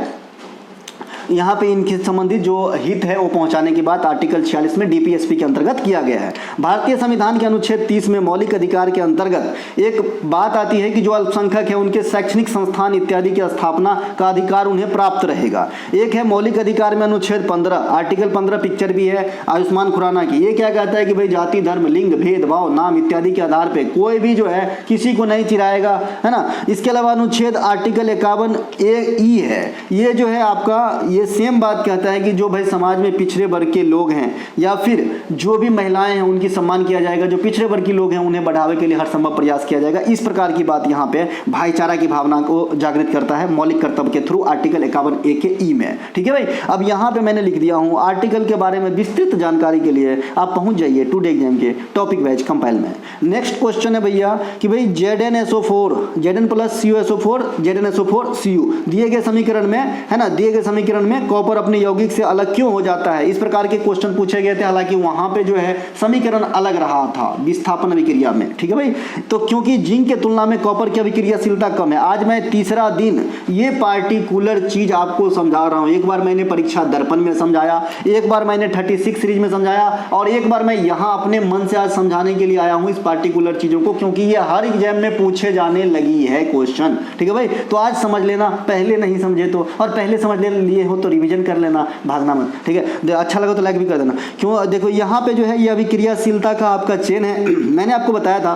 यहाँ पे इनके संबंधित जो हित है वो पहुंचाने की बात आर्टिकल 46 में डीपीएसपी के अंतर्गत किया गया है। भारतीय संविधान के अनुच्छेद 30 में मौलिक अधिकार के अंतर्गत एक बात आती है कि जो अल्पसंख्यक है उनके शैक्षणिक संस्थान इत्यादि की स्थापना का अधिकार उन्हें प्राप्त रहेगा। एक है मौलिक अधिकार में अनुच्छेद 15, आर्टिकल 15 पिक्चर भी है आयुष्मान खुराना की। ये क्या कहता है कि भाई जाति, धर्म, लिंग, भेदभाव, नाम इत्यादि के आधार पर कोई भी जो है किसी को नहीं चिढ़ाएगा, है ना। इसके अलावा अनुच्छेद आर्टिकल 51A है, ये जो है आपका ये सेम बात कहता है कि जो भाई समाज में पिछड़े वर्ग के लोग हैं या फिर जो भी महिलाएं हैं उनकी सम्मान किया जाएगा, जो पिछड़े वर्ग के लोग हैं उन्हें बढ़ावे के लिए हर संभव प्रयास किया जाएगा। इस प्रकार की बात यहाँ पे भाईचारा की भावना को जागृत करता है मौलिक कर्तव्य के थ्रू आर्टिकल 51A के ई में, ठीक है भाई। अब यहाँ पे मैंने लिख दिया हूँ आर्टिकल के बारे में विस्तृत जानकारी के लिए आप पहुंच जाइए टुडे एग्जाम के टॉपिक वाइज कंपाइल में। नेक्स्ट क्वेश्चन है भैया कि भाई ZnSO4 Zn plus CuSO4 ZnSO4 Cu दिए गए समीकरण में, है ना, दिए गए समीकरण में कॉपर अपने यौगिक से अलग क्यों हो जाता है? इस प्रकार के क्वेश्चन पूछे गए थे। हालांकि वहां पे जो है समीकरण अलग रहा था विस्थापन अभिक्रिया में, ठीक है भाई। तो क्योंकि जिंक के तुलना में कॉपर की अभिक्रियाशीलता कम है। आज मैं तीसरा दिन ये पार्टिकुलर चीज आपको समझा रहा हूं। एक बार मैंने परीक्षा दर्पण में समझाया, एक बार मैंने 36 सीरीज में समझाया, और एक बार मैं यहाँ अपने मन से आज समझाने के लिए आया हूँ इस पार्टिकुलर चीजों को, क्योंकि ये हर एग्जाम में पूछे जाने लगी है क्वेश्चन, ठीक है भाई। तो आज समझ लेना, पहले नहीं समझे तो, और पहले समझ लिए हो तो रिवीजन कर लेना, भागना मत, ठीक है। अच्छा लगा तो लाइक भी कर देना। क्यों? देखो यहाँ पे जो है ये अभिक्रियाशीलता का आपका चेन है। मैंने आपको बताया था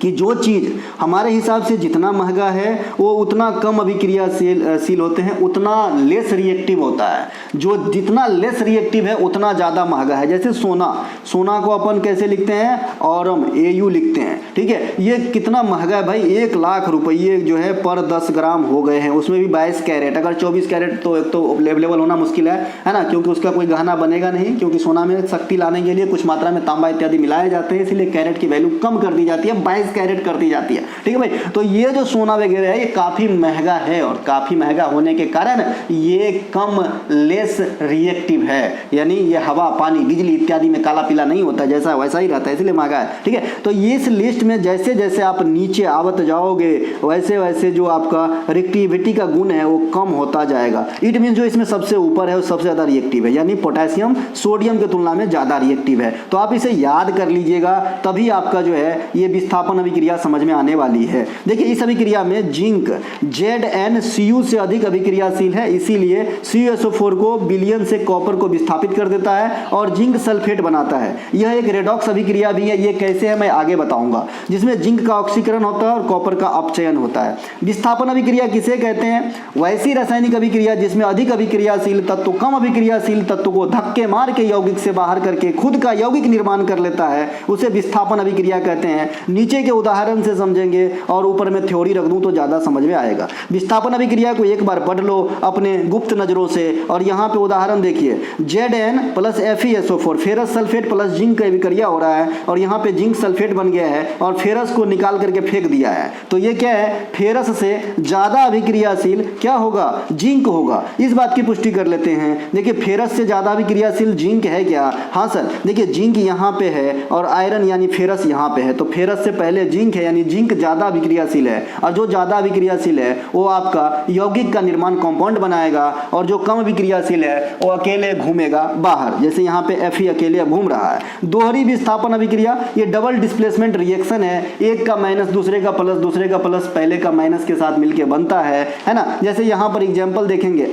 कि जो चीज़ हमारे हिसाब से जितना महंगा है वो उतना कम अभिक्रियाशील होते हैं, उतना लेस रिएक्टिव होता है। जो जितना लेस रिएक्टिव है उतना ज़्यादा महंगा है। जैसे सोना को अपन कैसे लिखते हैं, ऑरम, AU लिखते हैं, ठीक है। ये कितना महंगा है भाई, 1 लाख रुपये जो है पर 10 ग्राम हो गए हैं, उसमें भी 22 कैरेट। अगर 24 कैरेट तो एक तो अवेलेबल होना मुश्किल है ना, क्योंकि उसका कोई गहना बनेगा नहीं, क्योंकि सोना में शक्ति लाने के लिए कुछ मात्रा में तांबा इत्यादि मिलाए जाते हैं, इसलिए कैरेट की वैल्यू कम कर दी जाती है, 22 कैरेट कर दी जाती है, ठीक है भाई। तो ये जो सोना वगैरह है ये काफ़ी महंगा है, और काफ़ी महंगा होने के कारण ये कम लेस रिएक्टिव है, यानी ये हवा, पानी, बिजली इत्यादि में काला पीला नहीं होता, जैसा वैसा ही रहता है, इसलिए महंगा है, ठीक है। तो ये इस लिस्ट में जैसे जैसे आप नीचे आवत जाओगे वैसे वैसे जो आपका रिएक्टिविटी का गुण है वो कम होता जाएगा। इट मीन जो इसमें सबसे ऊपर है वो सबसे ज़्यादा रिएक्टिव है, यानी पोटेशियम सोडियम की तुलना में ज़्यादा रिएक्टिव है। तो आप इसे याद कर लीजिएगा, तभी आपका जो है ये विस्थापन अभिक्रिया समझ में आने वाली है। देखिए इस अभिक्रिया में जिंक ZnCu से अधिक अभिक्रियाशील है, इसीलिए CuSO4 को विलयन से कॉपर को विस्थापित कर देता है और जिंक सल्फेट बनाता है। यह एक रेडॉक्स अभिक्रिया भी है। ये कैसे है मैं आगे बताऊंगा, जिसमें जिंक का ऑक्सीकरण होता है और कॉपर का अपचयन होता है। विस्थापन अभिक्रिया किसे कहते हैं? वैसी रासायनिक अभिक्रिया जिसमें अधिक अभिक्रियाशील तत्व कम अभिक्रियाशील तत्व को धक्के मार के यौगिक से बाहर करके खुद का यौगिक निर्माण कर लेता है, उसे विस्थापन अभिक्रिया कहते हैं। नीचे के उदाहरण से समझेंगे और ऊपर में थ्योरी रख दूं तो ज़्यादा समझ में आएगा। विस्थापन अभिक्रिया को एक बार पढ़ लो अपने गुप्त नज़रों से, और यहाँ पे उदाहरण देखिए, Zn plus FeSO4 ferrous sulphate plus zinc का अभिक्रिया हो रहा है, और यहाँ पे जिंक सल्फेट बन गया है और फेरस को निकाल करके फेंक दिया है। तो ये क्या है, फेरस से ज़्यादा अभिक्रियाशील क्या होगा, जिंक होगा। इस बात की पुष्टि कर लेते हैं। देखिए फेरस से ज़्यादा अभिक्रियाशील जिंक है क्या? हाँ सर, देखिए जिंक यहाँ पे है और आयरन यानी फेरस यहाँ पे है, तो फेरस से पहले जिंक है, यानी जिंक ज़्यादा अभिक्रियाशील है, और जो ज़्यादा अभिक्रियाशील है वो आपका यौगिक का निर्माण कंपाउंड बनाएगा, और जो कम अभिक्रियाशील है वो अकेले घूमेगा बाहर, जैसे यहाँ पे Fe अकेले घूम रहा है। दोहरी विस्थापन अभिक्रिया ये डबल डिस्प्लेसमेंट रिएक्शन है, एक का माइनस दूसरे का प्लस, दूसरे का प्लस पहले का माइनस के साथ मिलके बनता है ना। जैसे यहाँ पर एग्जाम्पल देखेंगे,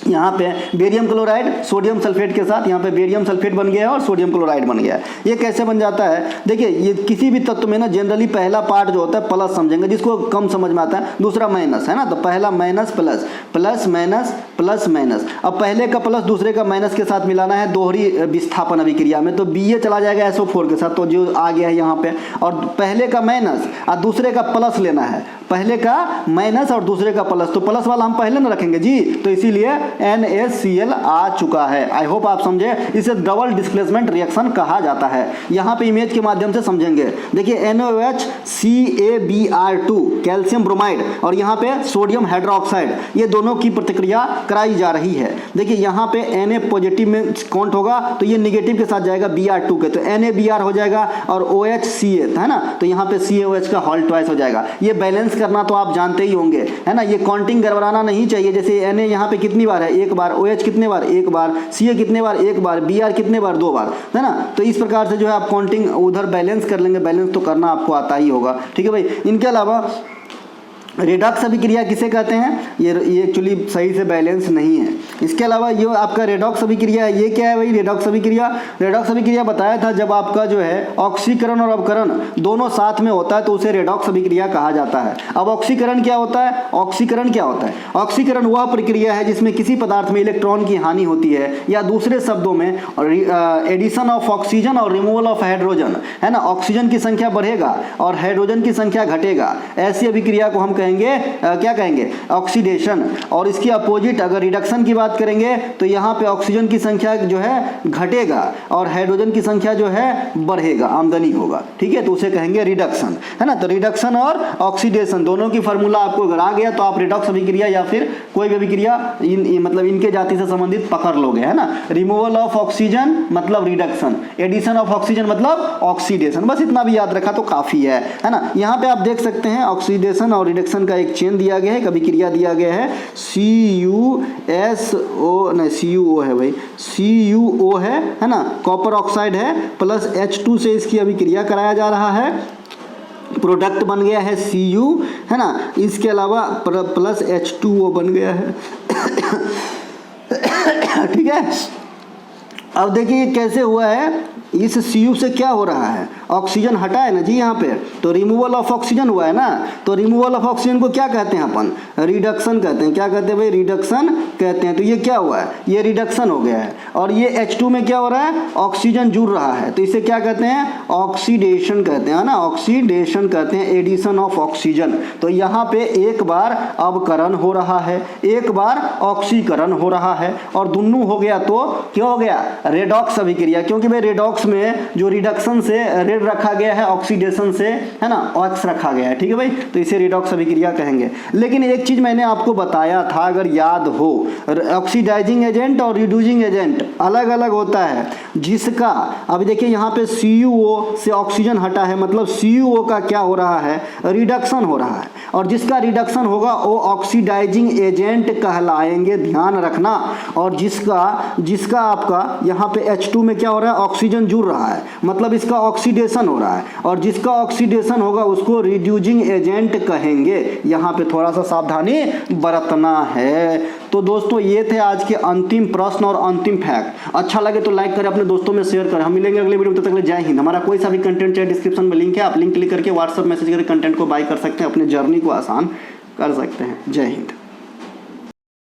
यहाँ पे बेरियम क्लोराइड सोडियम सल्फेट के साथ यहाँ पे बेरियम सल्फेट बन गया है और सोडियम क्लोराइड बन गया है। ये कैसे बन जाता है? देखिए ये किसी भी तत्व में ना जनरली पहला पार्ट जो होता है प्लस समझेंगे, जिसको कम समझ में आता है, दूसरा माइनस है ना, तो पहला minus plus, plus minus plus minus. अब पहले का प्लस दूसरे का माइनस के साथ मिलाना है दोहरी विस्थापन अभिक्रिया में, तो Ba चला जाएगा SO4 के साथ, तो जो आ गया है यहाँ पे, और पहले का माइनस और दूसरे का प्लस लेना है, पहले का माइनस और दूसरे का प्लस, तो प्लस वाला हम पहले ना रखेंगे जी, तो इसीलिए NaCl आ चुका है। आई होप आप समझे, इसे डबल डिस्प्लेसमेंट रिएक्शन कहा जाता है। यहाँ पे इमेज के माध्यम से समझेंगे। देखिए NaOH CaBr2 कैल्शियम ब्रोमाइड और यहाँ पे सोडियम हाइड्रोक्साइड, ये दोनों की प्रतिक्रिया कराई जा रही है। देखिए यहाँ पे Na पॉजिटिव में काउंट होगा तो ये निगेटिव के साथ जाएगा Br2 के, तो NaBr हो जाएगा और OH Ca है ना, तो यहाँ पे CaOH का होल ट्वाइस हो जाएगा। ये बैलेंस करना तो आप जानते ही होंगे है ना, ये काउंटिंग गड़बड़ाना नहीं चाहिए। जैसे Na यहाँ पे कितनी बार है, एक बार, OH कितने बार, एक बार, Ca कितने बार, एक बार, Br कितने बार, 2 बार, है ना। तो इस प्रकार से जो है आप काउंटिंग उधर बैलेंस कर लेंगे, बैलेंस तो करना आपको आता ही होगा, ठीक है भाई। इनके अलावा रेडॉक्स अभिक्रिया किसे कहते हैं? ये एक्चुअली सही से बैलेंस नहीं है। इसके अलावा ये आपका रेडॉक्स अभिक्रिया है, ये क्या है भाई? रेडॉक्स अभिक्रिया, रेडॉक्स अभिक्रिया बताया था जब आपका जो है ऑक्सीकरण और अपकरण दोनों साथ में होता है तो उसे रेडॉक्स अभिक्रिया कहा जाता है। अब ऑक्सीकरण क्या होता है? ऑक्सीकरण क्या होता है? ऑक्सीकरण वह प्रक्रिया है जिसमें किसी पदार्थ में इलेक्ट्रॉन की हानि होती है, या दूसरे शब्दों में एडिशन ऑफ ऑक्सीजन और रिमूवल ऑफ हाइड्रोजन, है ना। ऑक्सीजन की संख्या बढ़ेगा और हाइड्रोजन की संख्या घटेगा, ऐसी अभिक्रिया को हम क्या कहेंगे? ऑक्सीडेशन। और इसकी अपोजिट अगर रिडक्शन की बात करेंगे तो यहाँ पे ऑक्सीजन की संख्या जो है घटेगा और हाइड्रोजन की संख्या जो है बढ़ेगा, आमदनी होगा, ठीक है, तो उसे कहेंगे रिडक्शन, है ना। तो रिडक्शन और ऑक्सीडेशन दोनों की फार्मूला आपको अगर आ गया तो आप रिडॉक्स अभिक्रिया या फिर कोई भी अभिक्रिया मतलब इनके जाति से संबंधित पकड़ लोगे, है ना। रिमूवल ऑफ ऑक्सीजन मतलब रिडक्शन, एडिशन ऑफ ऑक्सीजन मतलब ऑक्सीडेशन, बस इतना भी याद रखा तो काफी है ना। यहाँ पे आप देख सकते हैं ऑक्सीडेशन और रिडक्शन का एक चेन दिया गया है, कभी क्रिया दिया गया है CuO है भाई, CuO है ना, कॉपर ऑक्साइड है प्लस H2 से इसकी अभी क्रिया कराया जा रहा है, प्रोडक्ट बन गया है Cu, है ना। इसके अलावा प्लस H2O बन गया है ठीक है। अब देखिए कैसे हुआ है, इस Cu से क्या हो रहा है, ऑक्सीजन हटा है ना जी यहाँ पे, तो रिमूवल ऑफ ऑक्सीजन हुआ है ना। तो रिमूवल ऑफ ऑक्सीजन को क्या कहते हैं अपन, रिडक्शन कहते हैं। क्या कहते हैं भाई, रिडक्शन कहते हैं। तो ये क्या हुआ है, ये रिडक्शन हो गया है। और ये H2 में क्या हो रहा है, ऑक्सीजन जुड़ रहा है, तो इसे क्या कहते हैं, ऑक्सीडेशन कहते हैं ना, ऑक्सीडेशन कहते हैं, एडिशन ऑफ ऑक्सीजन। तो यहाँ पे एक बार अवकरण हो रहा है, एक बार ऑक्सीकरण हो रहा है, और दोनों हो गया तो क्या हो गया, रेडॉक्स अभिक्रिया। क्योंकि भाई रेडॉक्स में जो रिडक्शन से रेड रखा गया है, ऑक्सीडेशन से है ना ऑक्स रखा गया है, ठीक है भाई, तो इसे रेडॉक्स अभिक्रिया कहेंगे। लेकिन एक चीज मैंने आपको बताया था, अगर याद हो, ऑक्सीडाइजिंग एजेंट और रिड्यूसिंग एजेंट अलग अलग होता है। जिसका अभी देखिए यहाँ पे CuO से ऑक्सीजन हटा है, मतलब CuO का क्या हो रहा है, रिडक्शन हो रहा है, और जिसका रिडक्शन होगा वो ऑक्सीडाइजिंग एजेंट कहलाएंगे, ध्यान रखना। और जिसका आपका यहाँ पे H2 में क्या हो रहा है, ऑक्सीजन जुड़ रहा है, मतलब इसका ऑक्सीडेशन हो रहा है, और जिसका ऑक्सीडेशन होगा उसको रिड्यूसिंग एजेंट कहेंगे। यहाँ पे थोड़ा सा सावधानी बरतना है। तो दोस्तों ये थे आज के अंतिम प्रश्न और अंतिम फैक्ट। अच्छा लगे तो लाइक करें, अपने दोस्तों में शेयर करें। हम मिलेंगे अगले वीडियो में, तब तक के लिए जय हिंद। हमारा कोई सा भी कंटेंट चाहे डिस्क्रिप्शन में लिंक है, आप लिंक क्लिक करके व्हाट्सएप मैसेज करके कंटेंट को बाय कर सकते हैं, अपने जर्नी को आसान कर सकते हैं। जय हिंद।